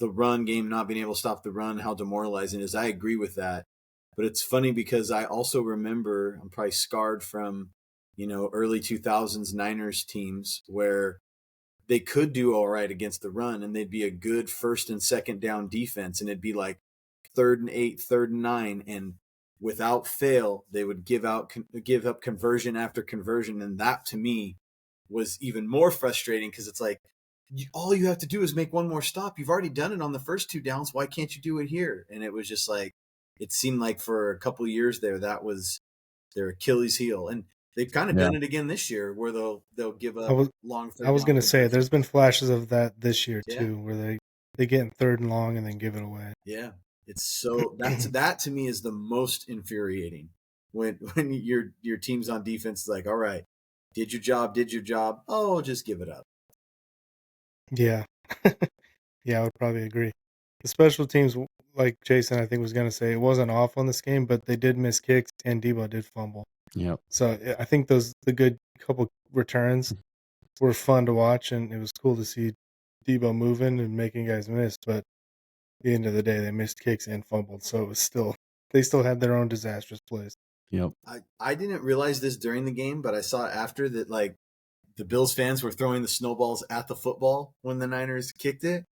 run game not being able to stop the run, how demoralizing it is. I agree with that. But it's funny because I also remember I'm probably scarred from, early 2000s Niners teams where they could do all right against the run and they'd be a good first and second down defense and it'd be like 3rd and 8, 3rd and 9, and without fail they would give up conversion after conversion, and that to me was even more frustrating because it's like all you have to do is make one more stop. You've already done it on the first 2 downs. Why can't you do it here? And it was just like it seemed like for a couple of years there that was their Achilles heel, and they've kind of Yeah. done it again this year where they'll give I up was long third I was down gonna say there's conversions. been flashes of that this year Yeah. too, where they get in 3rd and long and then give it away. Yeah, it's so that to me is the most infuriating when your team's on defense is like, all right, did your job. Oh, just give it up. Yeah. Yeah, I would probably agree. The special teams, like Jason, I think was gonna say, it wasn't off on this game, but they did miss kicks and Debo did fumble. Yep. So I think the good couple returns were fun to watch, and it was cool to see Debo moving and making guys miss. But at the end of the day, they missed kicks and fumbled, so it was still they still had their own disastrous plays. Yep. I didn't realize this during the game, but I saw after that, like, the Bills fans were throwing the snowballs at the football when the Niners kicked it,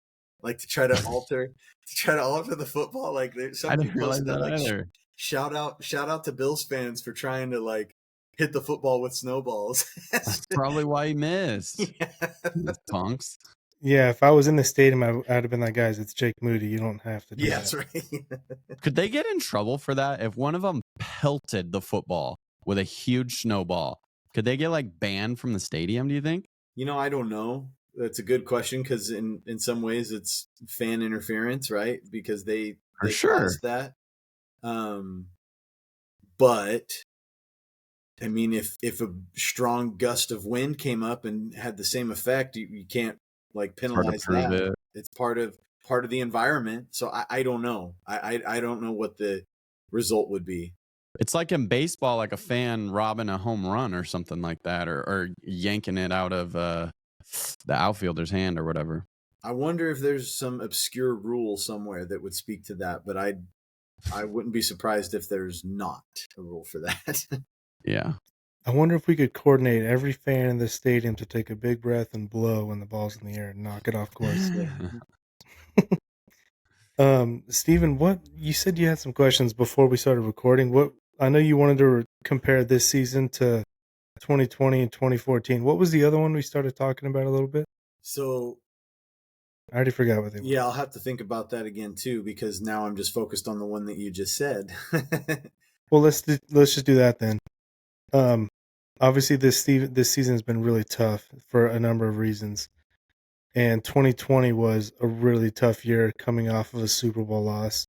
like to try to alter the football. Like, I somebody didn't realize posted that, that like, either. shout out to Bills fans for trying to, like, hit the football with snowballs. That's probably why he missed. Yeah. Those punks. Yeah, if I was in the stadium, I'd have been like, guys, it's Jake Moody. You don't have to do Yeah, that. that's right. Could they get in trouble for that? If one of them pelted the football with a huge snowball, could they get like banned from the stadium, do you think? I don't know. That's a good question, because in some ways it's fan interference, right? Because they For sure. caused that. But I mean, if a strong gust of wind came up and had the same effect, you can't, like, It's hard to penalize prove that. it. It's part of the environment. So I don't know. I don't know what the result would be. It's like in baseball, like a fan robbing a home run or something like that, or yanking it out of the outfielder's hand or whatever. I wonder if there's some obscure rule somewhere that would speak to that, but I wouldn't be surprised if there's not a rule for that. Yeah. I wonder if we could coordinate every fan in the stadium to take a big breath and blow when the ball's in the air and knock it off course. Steven, what you said you had some questions before we started recording. What I know you wanted to compare this season to 2020 and 2014. What was the other one we started talking about a little bit? So I already forgot what they were. yeah, I'll have to think about that again too, because now I'm just focused on the one that you just said. Well, let's just do that then. Obviously this season has been really tough for a number of reasons. And 2020 was a really tough year coming off of a Super Bowl loss.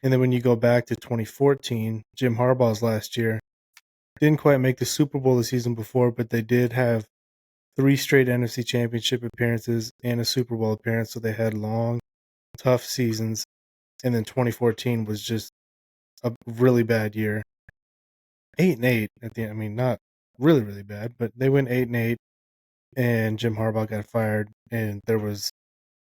And then when you go back to 2014, Jim Harbaugh's last year, didn't quite make the Super Bowl the season before, but they did have 3 straight NFC Championship appearances and a Super Bowl appearance, so they had long, tough seasons. And then 2014 was just a really bad year. 8-8 at the end. I mean, not really, really bad, but they went 8-8, and Jim Harbaugh got fired, and there was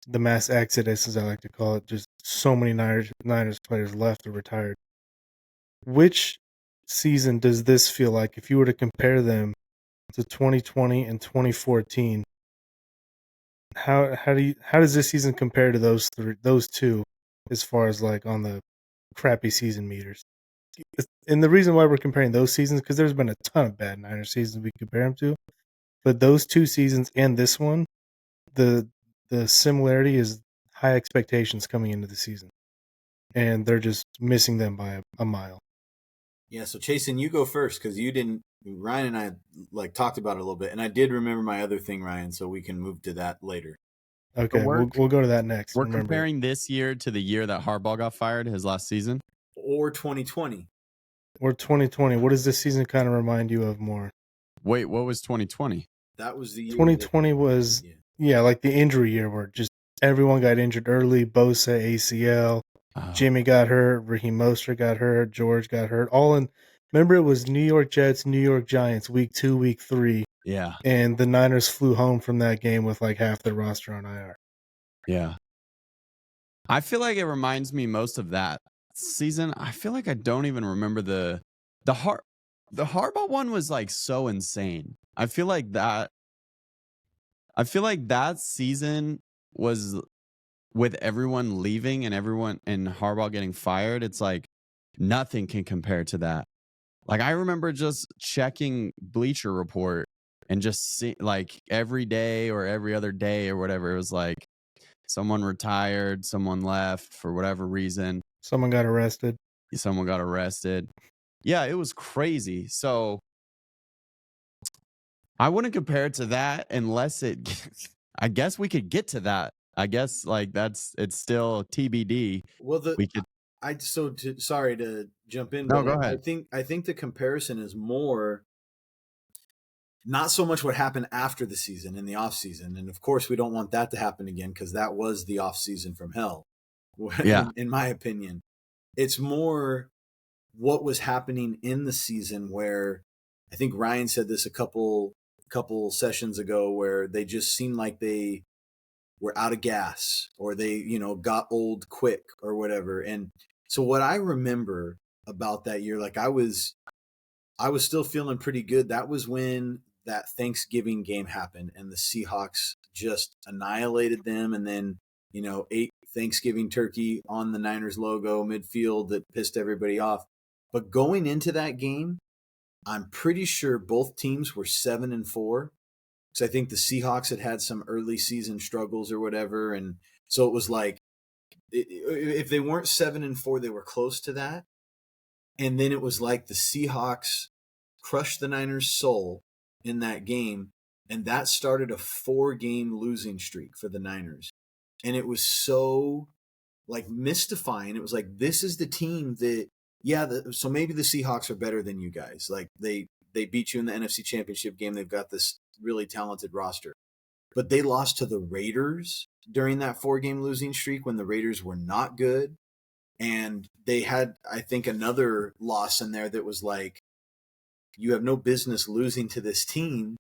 the mass exodus, as I like to call it. Just so many Niners players left or retired. Which season does this feel like if you were to compare them to 2020 and 2014? How does this season compare to those two, as far as like on the crappy season meters? And the reason why we're comparing those seasons, because there's been a ton of bad Niners seasons we compare them to, but those 2 seasons and this one, the similarity is high expectations coming into the season, and they're just missing them by a mile. Yeah, so Chasen, you go first, because you didn't. Ryan and I, like, talked about it a little bit, and I did remember my other thing, Ryan. So we can move to that later. Okay, we're- we'll go to that next. We're Remember it. comparing this year to the year that Harbaugh got fired, his last season. Or 2020. Or 2020. What does this season kind of remind you of more? Wait, what was 2020? That was the year. 2020 was like the injury year where just everyone got injured early. Bosa ACL, Jimmy got hurt, Raheem Mostert got hurt, George got hurt. Remember, it was New York Jets, New York Giants, week 2, week 3. Yeah. And the Niners flew home from that game with like half their roster on IR. Yeah. I feel like it reminds me most of that season. I feel like I don't even remember the Harbaugh one was like so insane. I feel like that season was, with everyone leaving and Harbaugh getting fired, it's like nothing can compare to that. Like, I remember just checking Bleacher Report and just see, like, every day or every other day or whatever, it was like someone retired, someone left for whatever reason. Someone got arrested. Yeah, it was crazy. So I wouldn't compare it to that unless I guess we could get to that. I guess like it's still TBD. Well, We could. sorry to jump in. No, but go ahead. I think the comparison is more not so much what happened after the season, in the off season, and of course we don't want that to happen again, because that was the off season from hell. Yeah. In my opinion, it's more what was happening in the season, where I think Ryan said this a couple couple sessions ago where they just seemed like they were out of gas, or they, got old quick or whatever. And so what I remember about that year, like I was still feeling pretty good. That was when that Thanksgiving game happened and the Seahawks just annihilated them, and then, ate Thanksgiving turkey on the Niners logo midfield that pissed everybody off. But going into that game, I'm pretty sure both teams were 7-4. Because I think the Seahawks had some early season struggles or whatever, and so it was like, if they weren't 7-4, they were close to that. And then it was like the Seahawks crushed the Niners' soul in that game, and that started a 4-game losing streak for the Niners. And it was so like mystifying. It was like, this is the team that, so maybe the Seahawks are better than you guys. Like they beat you in the NFC Championship game. They've got this really talented roster, but they lost to the Raiders during that 4-game losing streak when the Raiders were not good. And they had, I think, another loss in there that was like, you have no business losing to this team.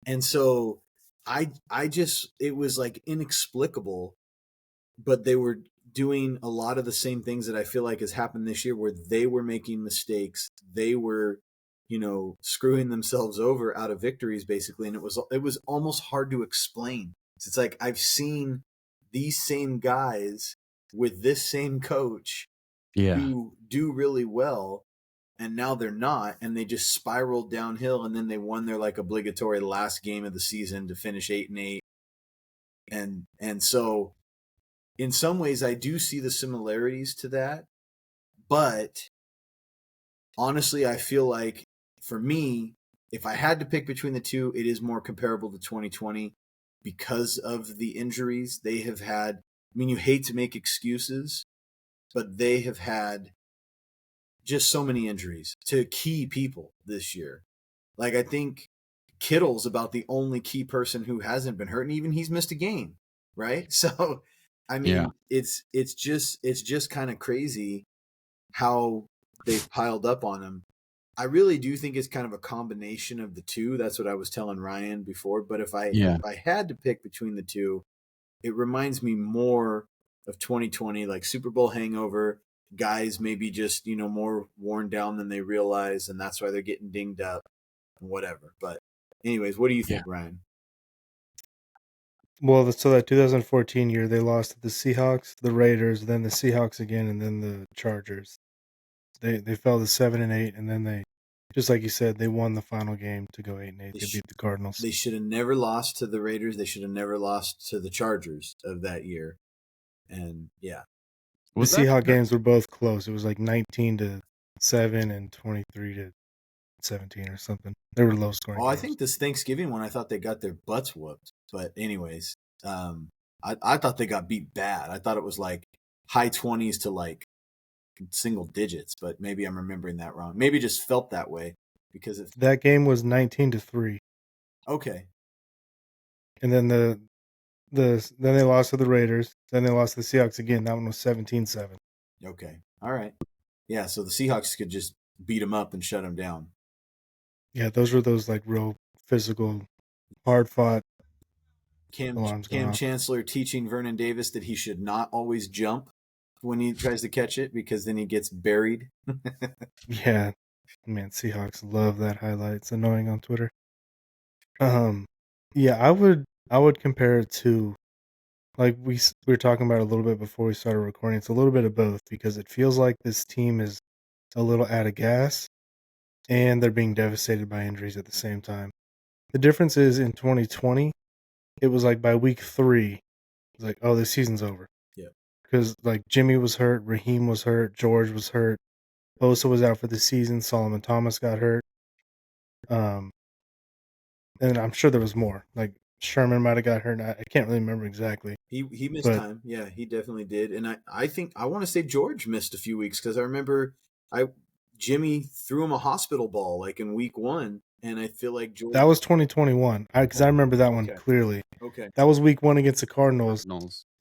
And so I just, it was like inexplicable, but they were doing a lot of the same things that I feel like has happened this year, where they were making mistakes. They were, screwing themselves over out of victories basically. And it was almost hard to explain. It's like, I've seen these same guys with this same coach do really well, and now they're not, and they just spiraled downhill, and then they won their like obligatory last game of the season to finish 8-8. And so in some ways I do see the similarities to that, but honestly I feel like, for me, if I had to pick between the two, it is more comparable to 2020 because of the injuries they have had. I mean, you hate to make excuses, but they have had just so many injuries to key people this year. Like, I think Kittle's about the only key person who hasn't been hurt, and even he's missed a game, right? So, I mean, it's just kind of crazy how they've piled up on him. I really do think it's kind of a combination of the two. That's what I was telling Ryan before. But if I had to pick between the two, it reminds me more of 2020, like Super Bowl hangover. Guys maybe just, more worn down than they realize, and that's why they're getting dinged up and whatever. But anyways, what do you think, Ryan? Well, so that 2014 year, they lost to the Seahawks, the Raiders, then the Seahawks again, and then the Chargers. They fell to 7-8, and then they, just like you said, they won the final game to go 8-8. They beat the Cardinals. They should have never lost to the Raiders. They should have never lost to the Chargers of that year. And yeah, the Seahawks games were both close. It was like 19-7 and 23-17 or something. They were low scoring. I think this Thanksgiving one, I thought they got their butts whooped. But anyways, I thought they got beat bad. I thought it was like high 20s to like single digits, but maybe I'm remembering that wrong. Maybe it just felt that way because that game was 19-3. Okay. And then then they lost to the Raiders. Then they lost to the Seahawks again. That one was 17-7. Okay. All right. Yeah, so the Seahawks could just beat them up and shut them down. Yeah, those were those like real physical, hard fought. Cam Chancellor teaching Vernon Davis that he should not always jump when he tries to catch it, because then he gets buried. Yeah, man, Seahawks love that highlight. It's annoying on Twitter. Yeah, I would compare it to, like we were talking about a little bit before we started recording. It's a little bit of both, because it feels like this team is a little out of gas, and they're being devastated by injuries at the same time. The difference is, in 2020, it was like by week 3, it's like, oh, this season's over. Yeah. Because like Jimmy was hurt, Raheem was hurt, George was hurt, Bosa was out for the season, Solomon Thomas got hurt. And I'm sure there was more. Like Sherman might have got hurt. I can't really remember exactly. He missed time. Yeah, he definitely did. And I think I want to say George missed a few weeks, because I remember Jimmy threw him a hospital ball like in week 1, and I feel like George. That was 2021. Because I remember that one clearly. Okay. That was week 1 against the Cardinals.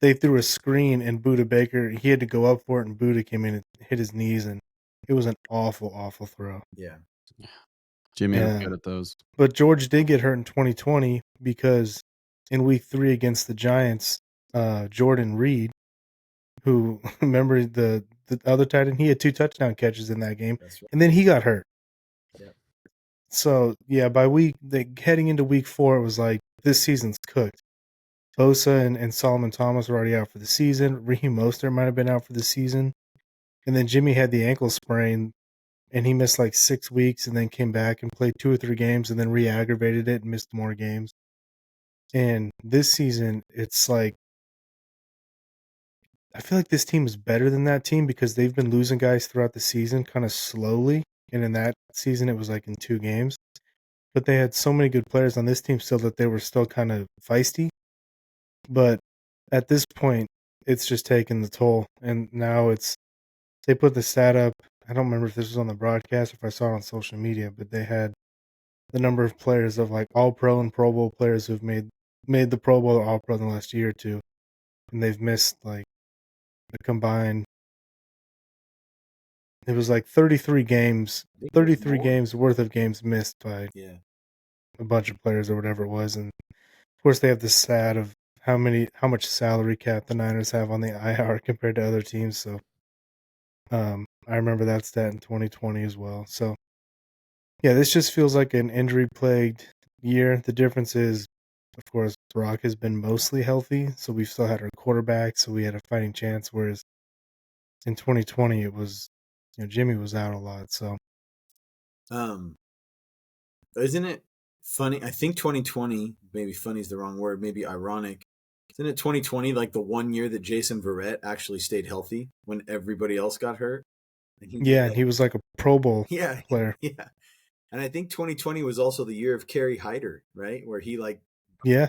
They threw a screen, and Budda Baker, he had to go up for it, and Budda came in and hit his knees, and it was an awful, awful throw. Yeah. Jimmy was Yeah. good at those. But George did get hurt in 2020 because in week 3 against the Giants, Jordan Reed, who remember the other tight end, he had 2 touchdown catches in that game, That's right. and then he got hurt. Yep. So, yeah, by heading into week 4, it was like, this season's cooked. Bosa and Solomon Thomas were already out for the season. Raheem Mostert might have been out for the season. And then Jimmy had the ankle sprain, and he missed like 6 weeks and then came back and played 2 or 3 games and then re-aggravated it and missed more games. And this season, it's like, I feel like this team is better than that team because they've been losing guys throughout the season kind of slowly. And in that season, it was like in 2 games. But they had so many good players on this team still that they were still kind of feisty. But at this point, it's just taken the toll. And now they put the stat up. I don't remember if this was on the broadcast or if I saw it on social media, but they had the number of players of like all pro and Pro Bowl players who've made the Pro Bowl or all pro in the last year or two. And they've missed like a combined, it was like 33 games, I think it was 33 more. games worth of games missed by Yeah. a bunch of players or whatever it was. And of course, they have the stat of how much salary cap the Niners have on the IR compared to other teams. So I remember that stat in 2020 as well. So yeah, this just feels like an injury plagued year. The difference is, of course, Brock has been mostly healthy, so we've still had our quarterback, so we had a fighting chance. Whereas in 2020, it was, Jimmy was out a lot. So Isn't it funny? I think 2020, maybe funny is the wrong word, maybe ironic. Isn't it 2020 like the one year that Jason Verrett actually stayed healthy when everybody else got hurt? And he did yeah, and he was like a Pro Bowl yeah, player. yeah. And I think 2020 was also the year of Kerry Hyder, right? Where he like Yeah,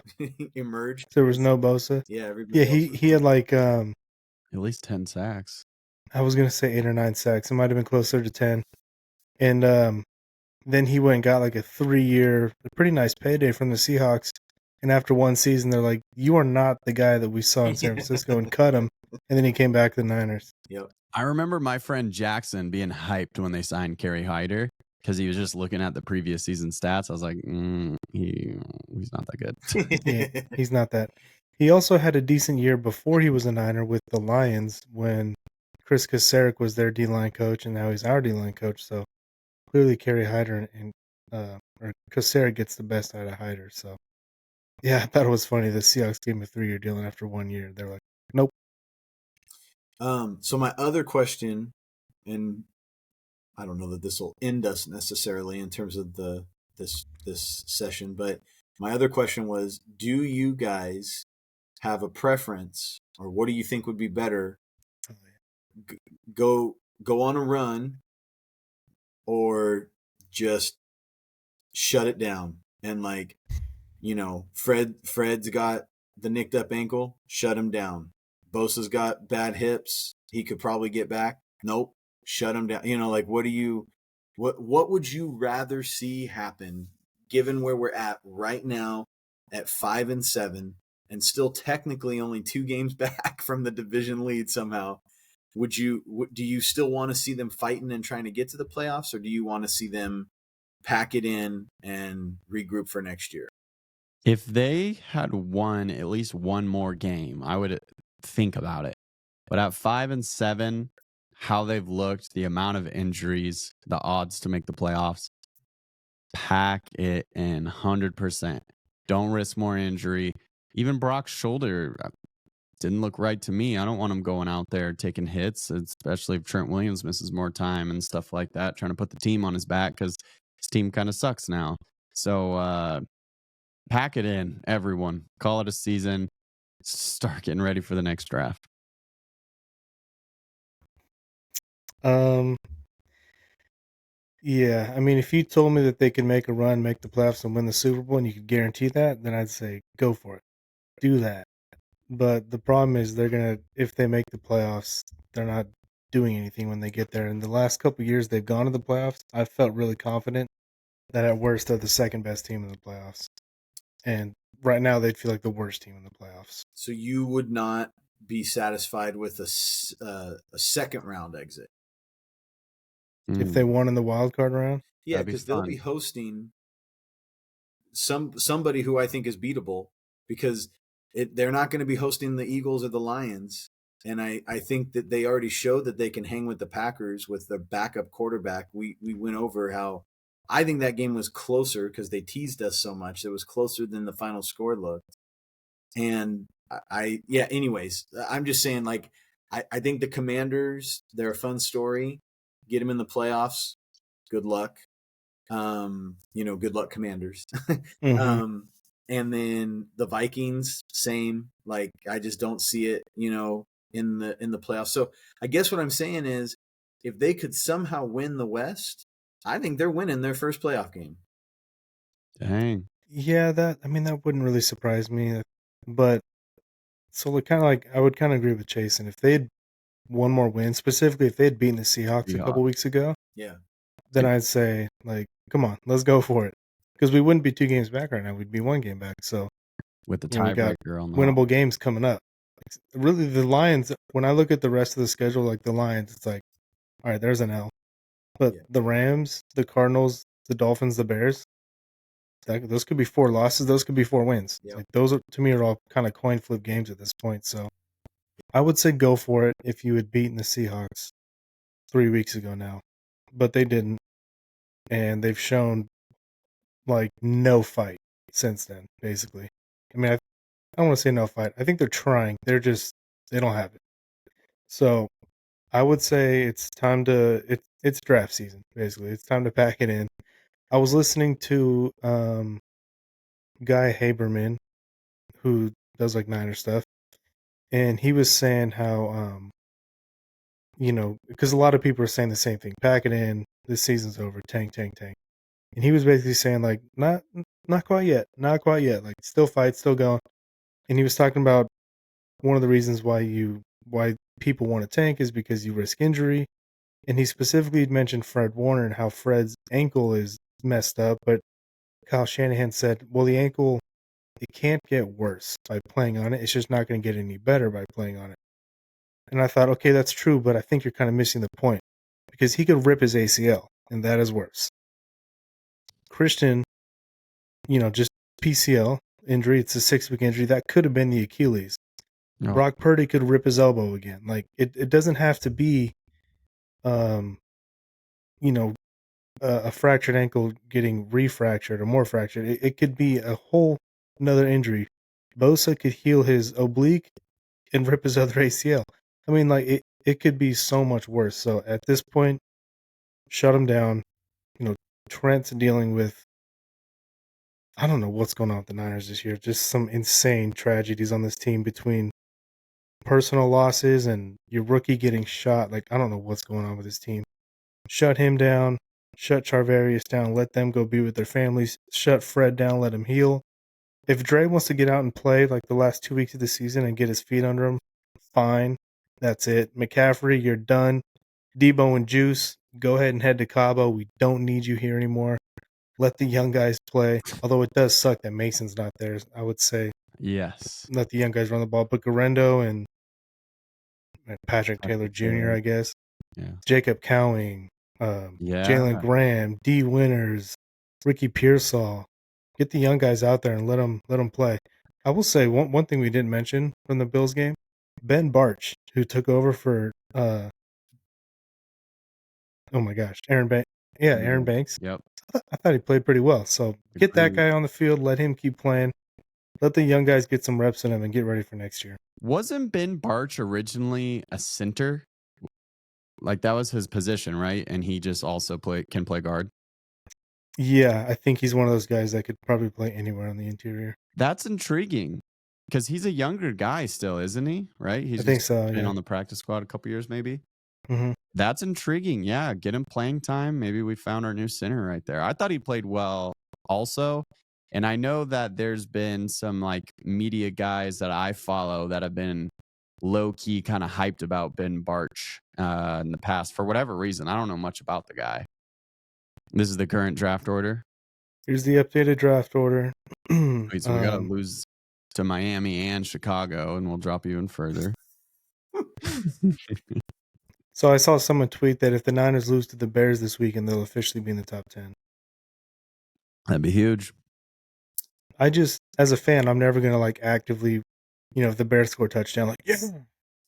emerged. there was no Bosa. Yeah, everybody Yeah, else he was he had doing like At least 10 sacks. I was gonna say 8 or 9 sacks. It might have been closer to 10. And then he went and got like a 3-year, a pretty nice payday from the Seahawks. And after one season, they're like, "You are not the guy that we saw in San Francisco," and cut him. And then he came back to the Niners. Yep. I remember my friend Jackson being hyped when they signed Kerry Hyder because he was just looking at the previous season stats. I was like, he's not that good. Yeah, he's not that. He also had a decent year before he was a Niner with the Lions when Chris Kasarik was their D-line coach, and now he's our D-line coach. So clearly, Kerry Hyder or Kasarik gets the best out of Hyder. So yeah, I thought it was funny. The Seahawks gave him a 3-year deal, and after 1 year, they're like, "Nope." So my other question, and I don't know that this will end us necessarily in terms of this session, but my other question was, do you guys have a preference, or what do you think would be better? Go on a run, or just shut it down and like, Fred's got the nicked up ankle, shut him down. Bosa's got bad hips, he could probably get back. Nope, shut him down. Like what would you rather see happen given where we're at right now at 5-7 and still technically only 2 games back from the division lead somehow? Do you still want to see them fighting and trying to get to the playoffs, or do you want to see them pack it in and regroup for next year? If they had won at least one more game, I would think about it. But at 5-7, how they've looked, the amount of injuries, the odds to make the playoffs, pack it in 100%. Don't risk more injury. Even Brock's shoulder didn't look right to me. I don't want him going out there taking hits, especially if Trent Williams misses more time and stuff like that, trying to put the team on his back because his team kind of sucks now. So pack it in, everyone. Call it a season. Start getting ready for the next draft. Yeah, I mean, if you told me that they could make a run, make the playoffs, and win the Super Bowl, and you could guarantee that, then I'd say go for it, do that. But the problem is if they make the playoffs, they're not doing anything when they get there. In the last couple of years they've gone to the playoffs, I felt really confident that at worst they're the second best team in the playoffs. And right now they'd feel like the worst team in the playoffs. So you would not be satisfied with a second round exit? If they won in the wild card round? Yeah, That'd be because they'll fun. be hosting somebody who I think is beatable, because they're not going to be hosting the Eagles or the Lions. And I think that they already showed that they can hang with the Packers with their backup quarterback. We went over how I think that game was closer because they teased us so much. It was closer than the final score looked. And yeah, anyways, I'm just saying, like, I think the Commanders, they're a fun story. Get them in the playoffs. Good luck. Good luck, Commanders. Hmm. And then the Vikings, same. Like, I just don't see it, in the playoffs. So I guess what I'm saying is, if they could somehow win the West, I think they're winning their first playoff game. Dang. Yeah, that wouldn't really surprise me. But so like I would kind of agree with Chase, and if they had one more win, specifically if they had beaten the Seahawks a couple Seahawks. weeks ago, Yeah. then I'd say, like, come on, let's go for it, because we wouldn't be 2 games back right now. We'd be 1 game back. So With the we got tiebreaker on the winnable games coming up. Really, the Lions. When I look at the rest of the schedule, like the Lions, it's like, all right, there's an L. But Yeah. the Rams, the Cardinals, the Dolphins, the Bears, those could be 4 losses. Those could be 4 wins. Yep. Like, those are, to me, are all kind of coin flip games at this point. So I would say go for it if you had beaten the Seahawks 3 weeks ago now, but they didn't, and they've shown like no fight since then. Basically, I mean, I don't want to say no fight. I think they're trying. They don't have it. So I would say it's time to it's draft season. Basically, it's time to pack it in. I was listening to Guy Haberman, who does like Niner stuff, and he was saying how because a lot of people are saying the same thing: pack it in. This season's over. Tank, tank, tank. And he was basically saying like, not quite yet, not quite yet. Like, still fight, still going. And he was talking about one of the reasons why people want to tank is because you risk injury. And he specifically mentioned Fred Warner and how Fred's ankle is messed up. But Kyle Shanahan said, well, the ankle, it can't get worse by playing on it. It's just not going to get any better by playing on it. And I thought, okay, that's true, but I think you're kind of missing the point, because he could rip his ACL, and that is worse. Christian, just PCL injury. It's a 6-week injury. That could have been the Achilles. No. Brock Purdy could rip his elbow again. Like, it doesn't have to be, you know, a fractured ankle getting refractured or more fractured. It could be a whole another injury. Bosa could heal his oblique and rip his other ACL. I mean, like, it could be so much worse. So at this point, shut him down. Trent's dealing with, I don't know what's going on with the Niners this year. Just some insane tragedies on this team between personal losses and your rookie getting shot. Like, I don't know what's going on with this team. Shut him down. Shut Charvarius down. Let them go be with their families. Shut Fred down. Let him heal. If Dre wants to get out and play like the last 2 weeks of the season and get his feet under him, fine. That's it. McCaffrey, you're done. Debo and Juice, go ahead and head to Cabo. We don't need you here anymore. Let the young guys play. Although it does suck that Mason's not there, I would say Yes. let the young guys run the ball. But Garendo and Patrick Taylor Jr., I guess, Yeah. Jacob Cowing, Yeah. Jalen Graham, D. Winters, Ricky Pearsall, get the young guys out there and let them play. I will say one thing we didn't mention from the Bills game: Ben Barch, who took over for oh my gosh, Aaron Banks. Yeah, Aaron Banks. Yep. I thought he played pretty well. So get that Agreed. guy on the field. Let him keep playing. Let the young guys get some reps in him and get ready for next year. Wasn't Ben Barch originally a center? Like, that was his position, right? And he just also can play guard. Yeah, I think he's one of those guys that could probably play anywhere on the interior. That's intriguing because he's a younger guy still, isn't he? Right? He's I think just so, been yeah. on the practice squad a couple years, maybe. Mhm. That's intriguing. Yeah, get him playing time. Maybe we found our new center right there. I thought he played well also. And I know that there's been some like media guys that I follow that have been low key kind of hyped about Ben Barch in the past for whatever reason. I don't know much about the guy. This is the current draft order. Here's the updated draft order. Wait, so we got to lose to Miami and Chicago, and we'll drop even further. So I saw someone tweet that if the Niners lose to the Bears this weekend, they'll officially be in the top 10. That'd be huge. I just, as a fan, I'm never gonna like actively, if the Bears score a touchdown, like yeah,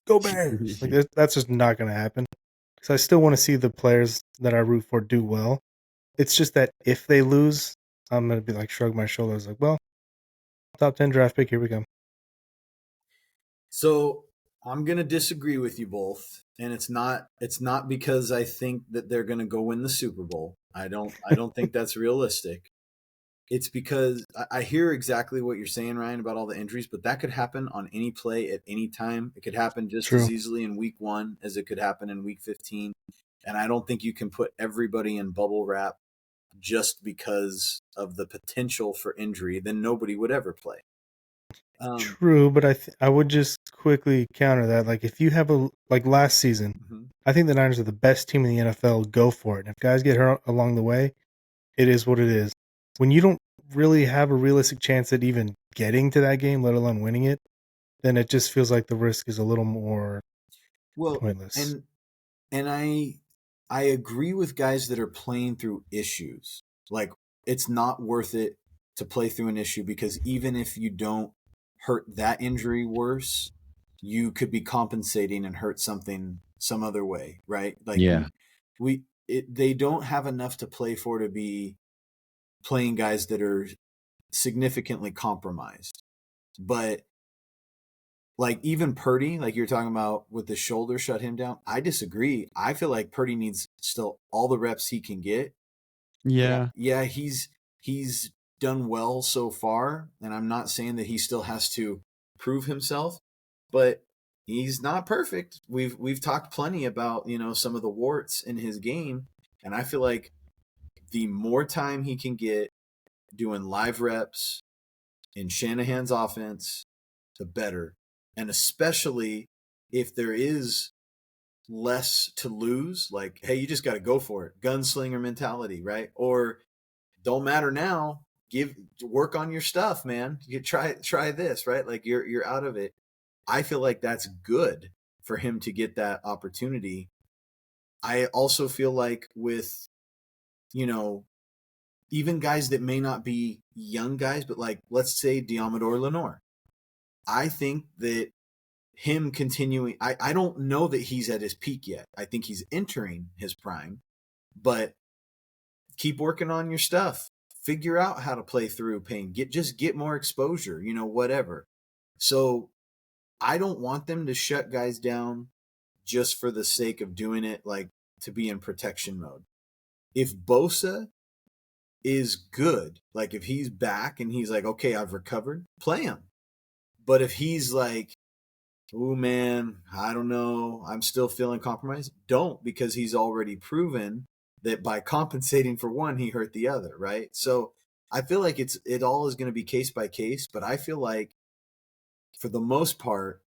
go Bears. Like that's just not gonna happen. Because I still want to see the players that I root for do well. It's just that if they lose, I'm gonna be like shrug my shoulders, like, well, top 10 draft pick, here we go. So I'm gonna disagree with you both, and it's not because I think that they're gonna go win the Super Bowl. I don't think that's realistic. It's because I hear exactly what you're saying, Ryan, about all the injuries, but that could happen on any play at any time. It could happen just True. as easily in week 1 as it could happen in week 15. And I don't think you can put everybody in bubble wrap just because of the potential for injury. Then nobody would ever play. True, but I would just quickly counter that. Like, if you have like last season, Mhm. I think the Niners are the best team in the NFL. Go for it. And if guys get hurt along the way, it is what it is. When you don't really have a realistic chance at even getting to that game, let alone winning it, then it just feels like the risk is a little more pointless. And I agree with guys that are playing through issues. Like, it's not worth it to play through an issue, because even if you don't hurt that injury worse, you could be compensating and hurt something some other way, right? Like Yeah. they don't have enough to play for to be playing guys that are significantly compromised. But like even Purdy, like you're talking about with the shoulder, shut him down. I disagree. I feel like Purdy needs still all the reps he can get. Yeah, he's done well so far, and I'm not saying that he still has to prove himself, but he's not perfect. We've talked plenty about, some of the warts in his game, and I feel like the more time he can get doing live reps in Shanahan's offense, the better. And especially if there is less to lose, like, hey, you just got to go for it. Gunslinger mentality, right? Or don't matter now. Work on your stuff, man. You try this, right? Like you're out of it. I feel like that's good for him to get that opportunity. I also feel like with, even guys that may not be young guys, but like let's say Diamador Lenore. I think that him continuing, I don't know that he's at his peak yet. I think he's entering his prime, but keep working on your stuff. Figure out how to play through pain. Get more exposure, whatever. So I don't want them to shut guys down just for the sake of doing it, like to be in protection mode. If Bosa is good, like if he's back and he's like, okay, I've recovered, play him. But if he's like, oh man, I don't know, I'm still feeling compromised, don't, because he's already proven that by compensating for one, he hurt the other, right? So I feel like it all is going to be case by case, but I feel like for the most part,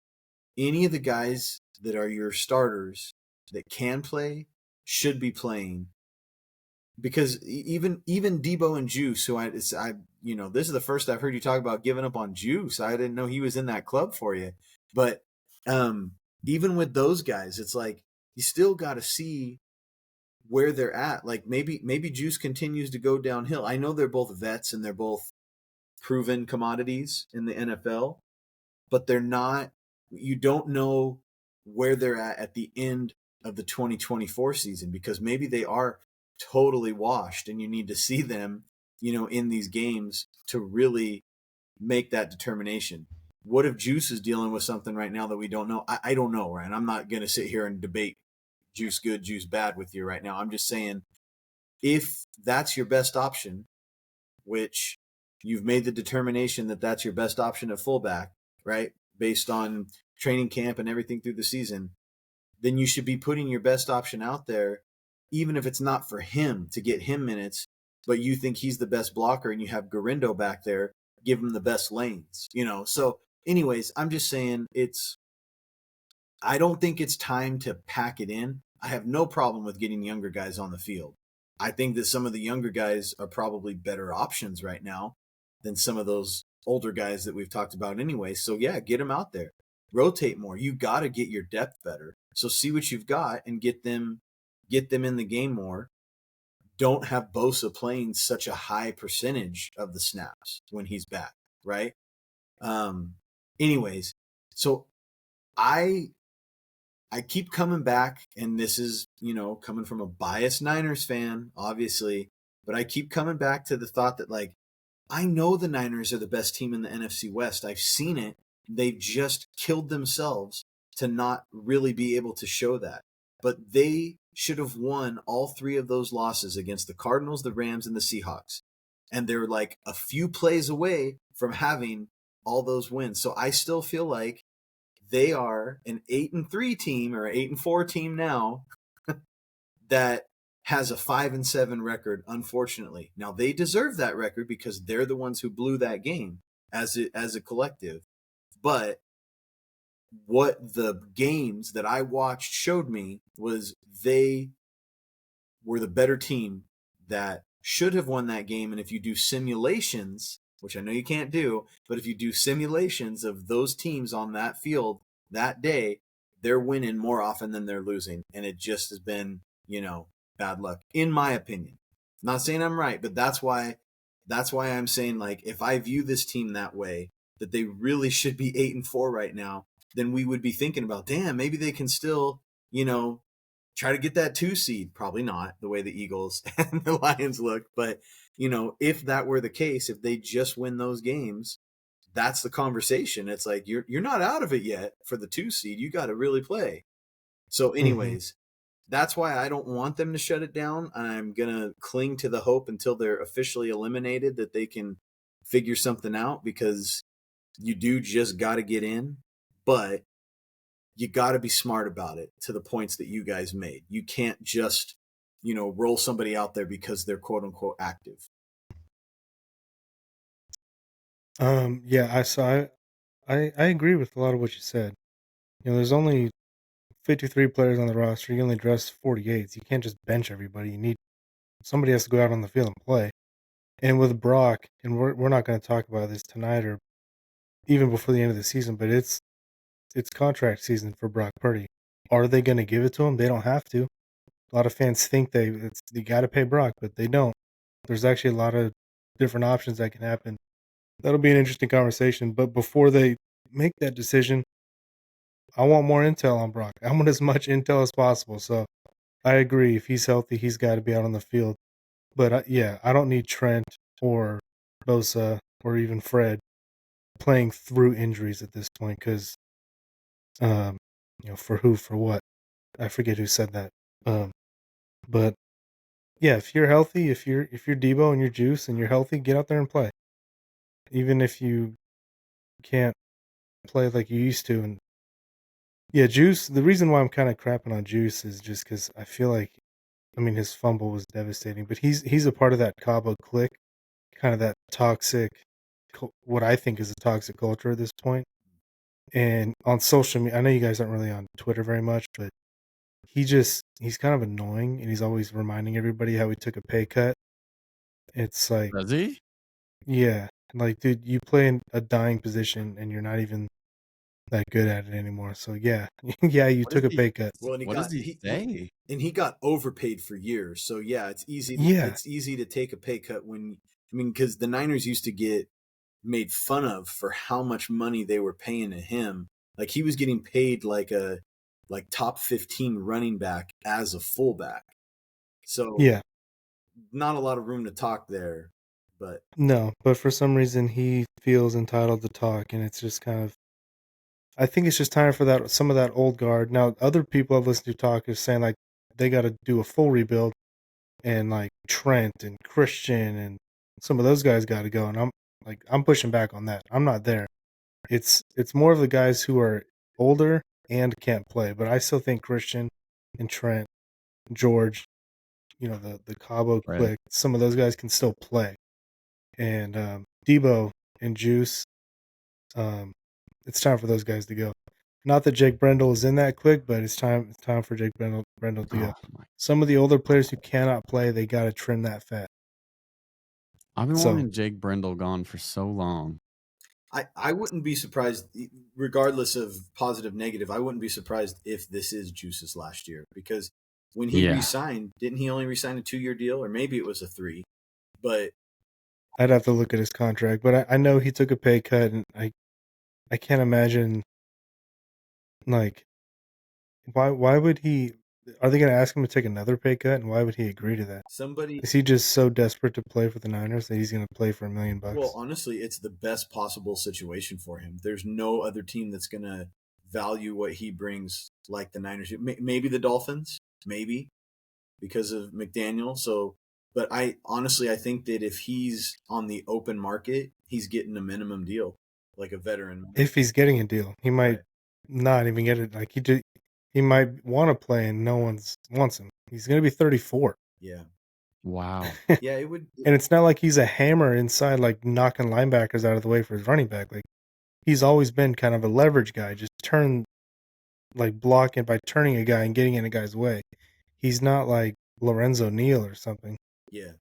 any of the guys that are your starters that can play should be playing, because even Debo and Juice, who this is the first I've heard you talk about giving up on Juice. I didn't know he was in that club for you, but even with those guys, it's like you still got to see where they're at. Like maybe Juice continues to go downhill. I know they're both vets and they're both proven commodities in the NFL, but they're not. You don't know where they're at the end of the 2024 season, because maybe they are totally washed and you need to see them, in these games to really make that determination. What if Juice is dealing with something right now that we don't know? I don't know, Ryan. I'm not going to sit here and debate Juice good, Juice bad with you right now. I'm just saying, if that's your best option, which you've made the determination that that's your best option at fullback, right? Based on training camp and everything through the season, then you should be putting your best option out there, even if it's not for him to get him minutes, but you think he's the best blocker and you have Garindo back there, give him the best lanes, So anyways, I'm just saying I don't think it's time to pack it in. I have no problem with getting younger guys on the field. I think that some of the younger guys are probably better options right now than some of those older guys that we've talked about anyway. So yeah, get them out there. Rotate more. You got to get your depth better. So see what you've got and get them in the game more. Don't have Bosa playing such a high percentage of the snaps when he's back, right? Um, anyways, so I keep coming back, and this is, coming from a biased Niners fan, obviously, but I keep coming back to the thought that, like, I know the Niners are the best team in the NFC West. I've seen it. They've just killed themselves to not really be able to show that. But they should have won all three of those losses against the Cardinals, the Rams, and the Seahawks. And they're like a few plays away from having all those wins. So I still feel like they are an 8-3 team, or an 8-4 team now, that has a 5-7 record, unfortunately. Now they deserve that record because they're the ones who blew that game as a collective. But what the games that I watched showed me was they were the better team that should have won that game. And if you do simulations, which I know you can't do, but if you do simulations of those teams on that field that day, they're winning more often than they're losing. And it just has been, bad luck, in my opinion. Not saying I'm right, but that's why I'm saying, like, if I view this team that way, that they really should be 8-4 right now, then we would be thinking about, damn, maybe they can still, try to get that 2 seed. Probably not the way the Eagles and the Lions look, but if that were the case, if they just win those games, that's the conversation. It's like, you're not out of it yet for the 2 seed. You got to really play. So anyways, that's why I don't want them to shut it down. I'm going to cling to the hope until they're officially eliminated that they can figure something out, because you do just got to get in, but you got to be smart about it to the points that you guys made. You can't just, roll somebody out there because they're quote unquote active. Yeah, I agree with a lot of what you said. There's only 53 players on the roster. You only dress 48. So you can't just bench everybody. Somebody has to go out on the field and play. And with Brock, and we're not going to talk about this tonight or even before the end of the season, but it's contract season for Brock Purdy. Are they going to give it to him? They don't have to. A lot of fans think they got to pay Brock, but they don't. There's actually a lot of different options that can happen. That'll be an interesting conversation. But before they make that decision, I want more intel on Brock. I want as much intel as possible. So I agree. If he's healthy, he's got to be out on the field. But yeah, I don't need Trent or Bosa or even Fred playing through injuries at this point, because, for who, for what? I forget who said that. But yeah, if you're healthy, if you're Debo and you're Juice and you're healthy, get out there and play. Even if you can't play like you used to. And yeah, Juice, the reason why I'm kind of crapping on Juice is just because I feel like, his fumble was devastating, but he's a part of that Cabo clique, kind of that toxic, what I think is a toxic culture at this point. And on social media, I know you guys aren't really on Twitter very much, but he's kind of annoying, and he's always reminding everybody how he took a pay cut. It's like, Does he? yeah, like, dude, you play in a dying position and you're not even that good at it anymore. So yeah, yeah, you What does took a he? pay cut. Well, and What does he say? and he got overpaid for years. So yeah, it's easy. Yeah, It's easy to take a pay cut because the Niners used to get made fun of for how much money they were paying to him. Like, he was getting paid like a top 15 running back as a fullback. So yeah, not a lot of room to talk there, but no, but for some reason he feels entitled to talk, and it's just kind of. I think it's just time for some of that old guard. Now, other people I've listened to talk is saying, like, they got to do a full rebuild, and like Trent and Christian and some of those guys got to go. And I'm pushing back on that. I'm not there. It's more of the guys who are older and can't play, but I still think Christian and Trent, George, the Cabo Right. clique, some of those guys can still play. And Debo and Juice, it's time for those guys to go. Not that Jake Brendel is in that clique, but it's time for Jake Brendel to go. Oh my! Some of the older players who cannot play, they got to trim that fat. I've been So wanting Jake Brendel gone for so long. I wouldn't be surprised, regardless of positive, negative. I wouldn't be surprised if this is Juice's last year, because when he Yeah. re-signed, didn't he only re-sign a 2-year deal, or maybe it was a 3? But I'd have to look at his contract, but I know he took a pay cut, and I can't imagine, like, why would he are they gonna ask him to take another pay cut, and why would he agree to that? somebody, Is he just so desperate to play for the Niners that he's gonna play for well, $1,000,000? honestly, it's the best possible situation for him. There's no other team that's gonna value what he brings like the Niners. Maybe the Dolphins, maybe, because of McDaniel. So, but I honestly, I think that if he's on the open market, he's getting a minimum deal, like a veteran. If he's getting a deal, he might Right. not even get it, like, he might wanna play and no one's wants him. He's gonna be 34. Yeah. Wow. Yeah. It would. And it's not like he's a hammer inside, like, knocking linebackers out of the way for his running back, like, he's always been kind of a leverage guy, just blocking by turning a guy and getting in a guy's way. He's not like Lorenzo Neal or something. Yeah.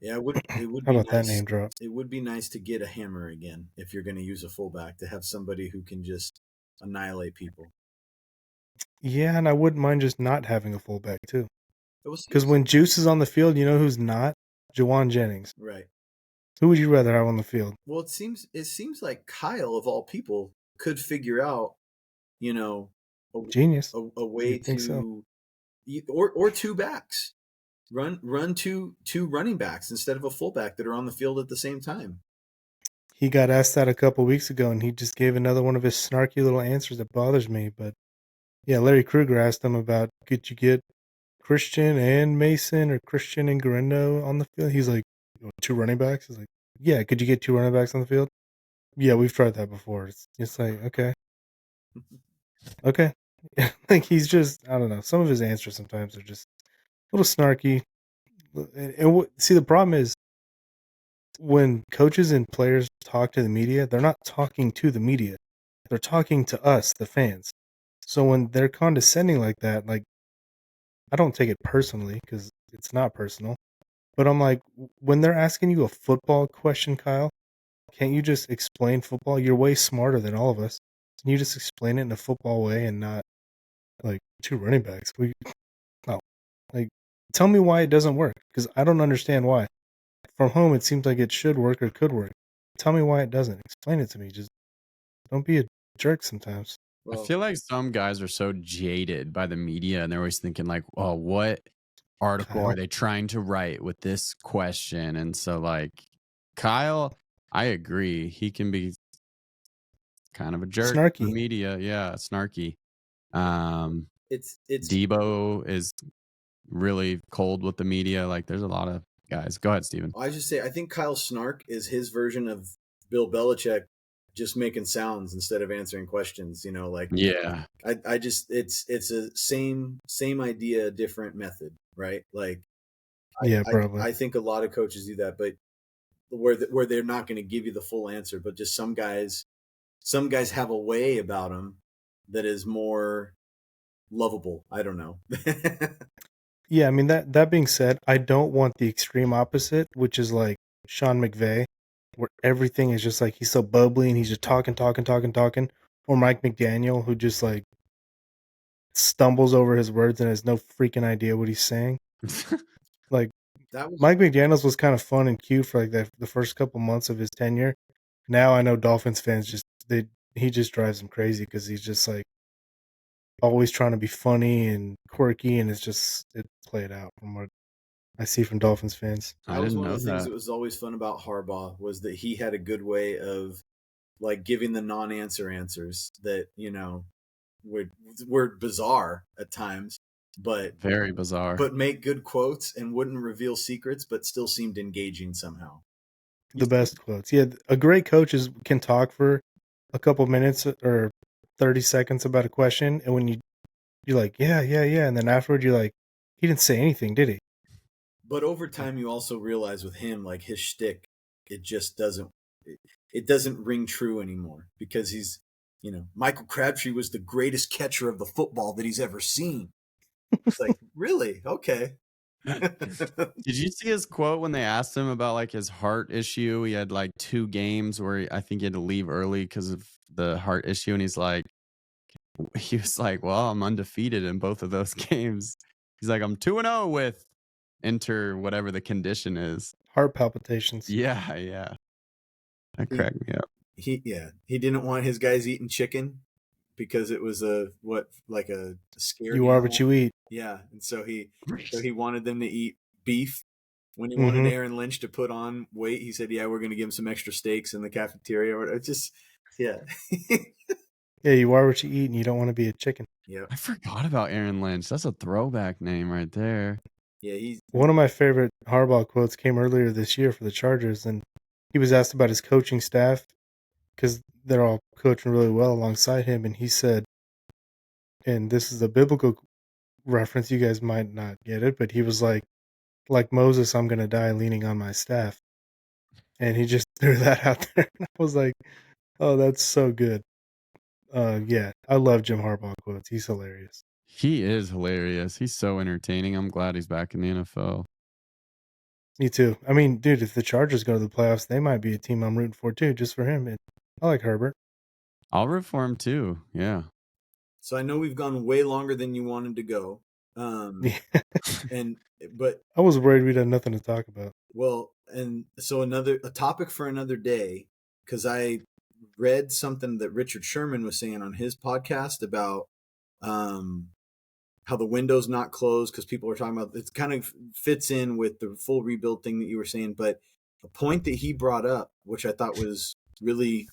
Yeah. It would. It would How be about that nice. name drop? It would be nice to get a hammer again if you're going to use a fullback, to have somebody who can just annihilate people. Yeah, and I wouldn't mind just not having a fullback too. It Because was when Juice is on the field, you know who's not? Jawan Jennings. right. Who would you rather have on the field? Well, it seems like Kyle of all people could figure out, you know, a, Genius. a way You'd think so. to, or two backs. Run two running backs instead of a fullback that are on the field at the same time. He got asked that a couple weeks ago, and he just gave another one of his snarky little answers that bothers me. But yeah, Larry Krueger asked him about, could you get Christian and Mason or Christian and Garendo on the field? He's like, two running backs? He's like, yeah, could you get two running backs on the field? Yeah, we've tried that before. It's like, okay. Okay. Like, he's just, I don't know. Some of his answers sometimes are just a little snarky. See, the problem is when coaches and players talk to the media, they're not talking to the media. They're talking to us, the fans. So when they're condescending like that, like, I don't take it personally because it's not personal. But I'm like, when they're asking you a football question, Kyle, can't you just explain football? You're way smarter than all of us. Can you just explain it in a football way and not like two running backs? No, like, tell me why it doesn't work, because I don't understand why. From home, it seems like it should work or could work. Tell me why it doesn't. Explain it to me. Just don't be a jerk sometimes. I Well, feel like some guys are so jaded by the media and they're always thinking like, "Oh, what article are Kyle, they trying to write with this question?" And so like Kyle, I agree. He can be kind of a jerk to the snarky. media. Yeah, snarky. Um it's. Debo is really cold with the media. Like there's a lot of guys. Go ahead, Steven. I just say I think Kyle Snark is his version of Bill Belichick, just making sounds instead of answering questions. Like Yeah. I just it's a same idea, different method, right? Like Yeah, I probably. I think a lot of coaches do that, but where they're not going to give you the full answer, but just some guys have a way about them that is more lovable. I don't know. Yeah, I mean, that being said, I don't want the extreme opposite, which is like Sean McVay, where everything is just like he's so bubbly and he's just talking, talking, talking, talking, or Mike McDaniel, who just like stumbles over his words and has no freaking idea what he's saying. Like, That was Mike McDaniel's was kind of fun and cute for like the first couple months of his tenure. Now I know Dolphins fans he just drives them crazy because he's just like always trying to be funny and quirky, and it's played out from what I see from Dolphins fans. I that was didn't one of know the things that. that was always fun about Harbaugh, was that he had a good way of like giving the non-answer answers that were were bizarre at times, but Very bizarre. make good quotes and wouldn't reveal secrets, but still seemed engaging somehow. The best quotes. Yeah, a great coach can talk for a couple minutes or 30 seconds about a question, and when you're like, yeah, yeah, yeah, and then afterward you're like, he didn't say anything, did he? But over time, you also realize with him, like his shtick, it just doesn't. It doesn't ring true anymore, because he's, Michael Crabtree was the greatest catcher of the football that he's ever seen. It's like, really? Okay. Did you see his quote when they asked him about like his heart issue? He had like 2 games where I think he had to leave early because of the heart issue, and he was like, "Well, I'm undefeated in both of those games." He's like, "I'm 2-0 with enter whatever the condition is." Heart palpitations. Yeah, yeah, that he, cracked me up. he didn't want his guys eating chicken because it was like a scare You are what animal. you eat. Yeah, and so he wanted them to eat beef. When he wanted Mm-hmm. Aaron Lynch to put on weight, he said, "Yeah, we're going to give him some extra steaks in the cafeteria." It's just, yeah, Yeah, you are what you eat, and you don't want to be a chicken. yeah, I forgot about Aaron Lynch. That's a throwback name right there. yeah. One of my favorite Harbaugh quotes came earlier this year for the Chargers, and he was asked about his coaching staff because they're all coaching really well alongside him, and he said, and this is a biblical reference, you guys might not get it, but he was like Moses, I'm going to die leaning on my staff. And he just threw that out there. And I was like, oh, that's so good. Yeah, I love Jim Harbaugh quotes. He's hilarious. He is hilarious. He's so entertaining. I'm glad he's back in the NFL. Me too. I mean, dude, if the Chargers go to the playoffs, they might be a team I'm rooting for too, just for him. I like Herbert. I'll root for him too. Yeah. So I know we've gone way longer than you wanted to go, but I was worried we'd have nothing to talk about. well, and so a topic for another day, because I read something that Richard Sherman was saying on his podcast about how the window's not closed because people are talking about it. Kind of fits in with the full rebuild thing that you were saying, but a point that he brought up, which I thought was really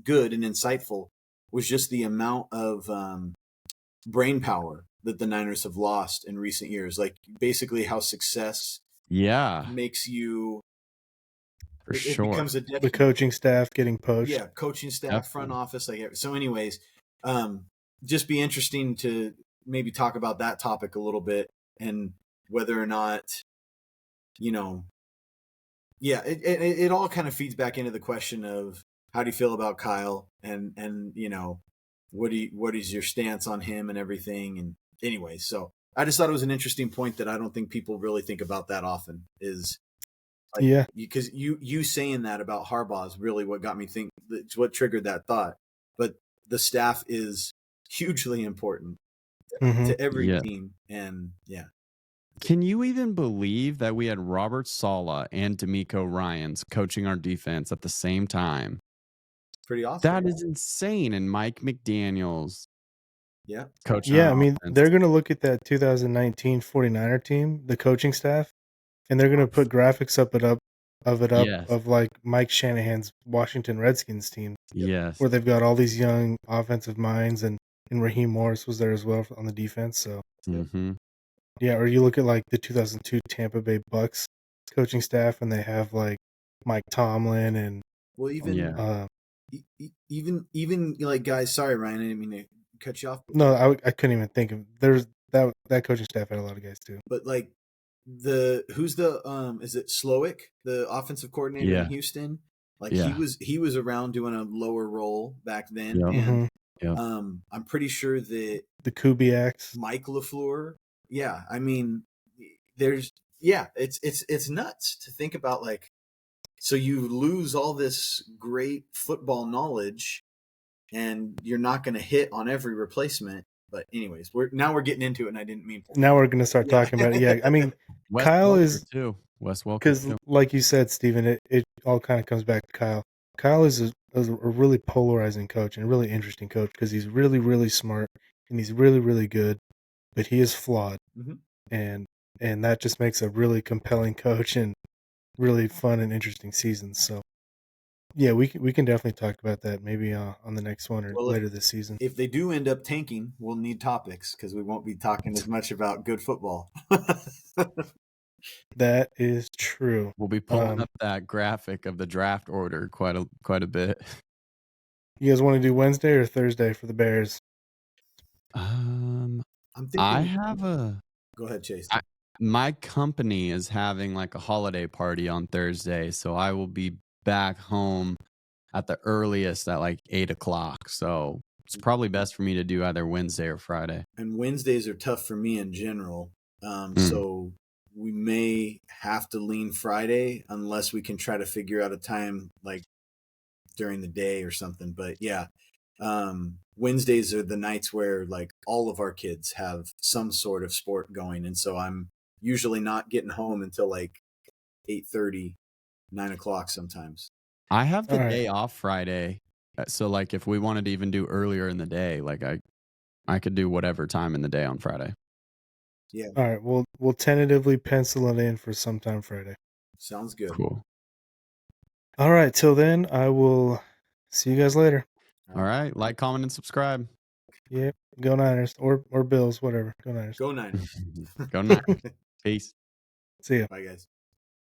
good and insightful, was just the amount of brain power that the Niners have lost in recent years. Like basically how success makes you. For It sure. becomes a The coaching staff getting poached. Yeah, coaching staff, Definitely. front office. So, anyways, just be interesting to maybe talk about that topic a little bit and whether or not, it all kind of feeds back into the question of how do you feel about Kyle and what is your stance on him and everything. And anyways, so I just thought it was an interesting point that I don't think people really think about that often is. Because you saying that about Harbaugh is really what got me think. It's what triggered that thought. But the staff is hugely important to every team, and yeah. Can you even believe that we had Robert Saleh and D'Amico Ryans coaching our defense at the same time? Pretty awesome. That is insane. And Mike McDaniels, coaching. Yeah, I mean, they're going to look at that 2019 49er team, the coaching staff, and they're going to put graphics of like Mike Shanahan's Washington Redskins team. Yes. Where they've got all these young offensive minds, and Raheem Morris was there as well on the defense. So, yeah, or you look at like the 2002 Tampa Bay Bucks coaching staff, and they have like Mike Tomlin and even like guys. Sorry, Ryan, I didn't mean to cut you off. No, I couldn't even think of that coaching staff had a lot of guys too. But like who's the is it Slowick, the offensive coordinator in Houston? Like he was around doing a lower role back then, and I'm pretty sure that the Kubiaks, Mike LaFleur. Yeah, I mean, it's nuts to think about. Like, so you lose all this great football knowledge, and you're not going to hit on every replacement. But anyways, we're getting into it, and I didn't mean. Now we're going to start talking about it. Yeah, I mean, Kyle is too. Wes Welker, because, like you said, Steven, it all kind of comes back to Kyle. Kyle is a really polarizing coach and a really interesting coach because he's really, really smart and he's really, really good, but he is flawed, and that just makes a really compelling coach and really fun and interesting season. So, yeah, we can definitely talk about that maybe on the next one or later this season. If they do end up tanking, we'll need topics because we won't be talking as much about good football. That is true. We'll be pulling up that graphic of the draft order quite a bit. You guys want to do Wednesday or Thursday for the Bears? I'm thinking. I have a. Go ahead, Chase. My company is having like a holiday party on Thursday, so I will be back home at the earliest at like 8:00. So it's probably best for me to do either Wednesday or Friday. And Wednesdays are tough for me in general. So we may have to lean Friday unless we can try to figure out a time like during the day or something. But yeah, Wednesdays are the nights where like all of our kids have some sort of sport going, and so I'm usually not getting home until like 8:30, 9 o'clock sometimes. I have the All right. day off Friday. So like if we wanted to even do earlier in the day, like I could do whatever time in the day on Friday. Yeah, All right. We'll tentatively pencil it in for sometime Friday. sounds good. Cool. All right. Till then, I will see you guys later. All right. Like, comment, and subscribe. Yep. Go Niners or Bills, whatever. Go Niners. Go Niners. Go Niners. Peace. See ya. Bye, guys.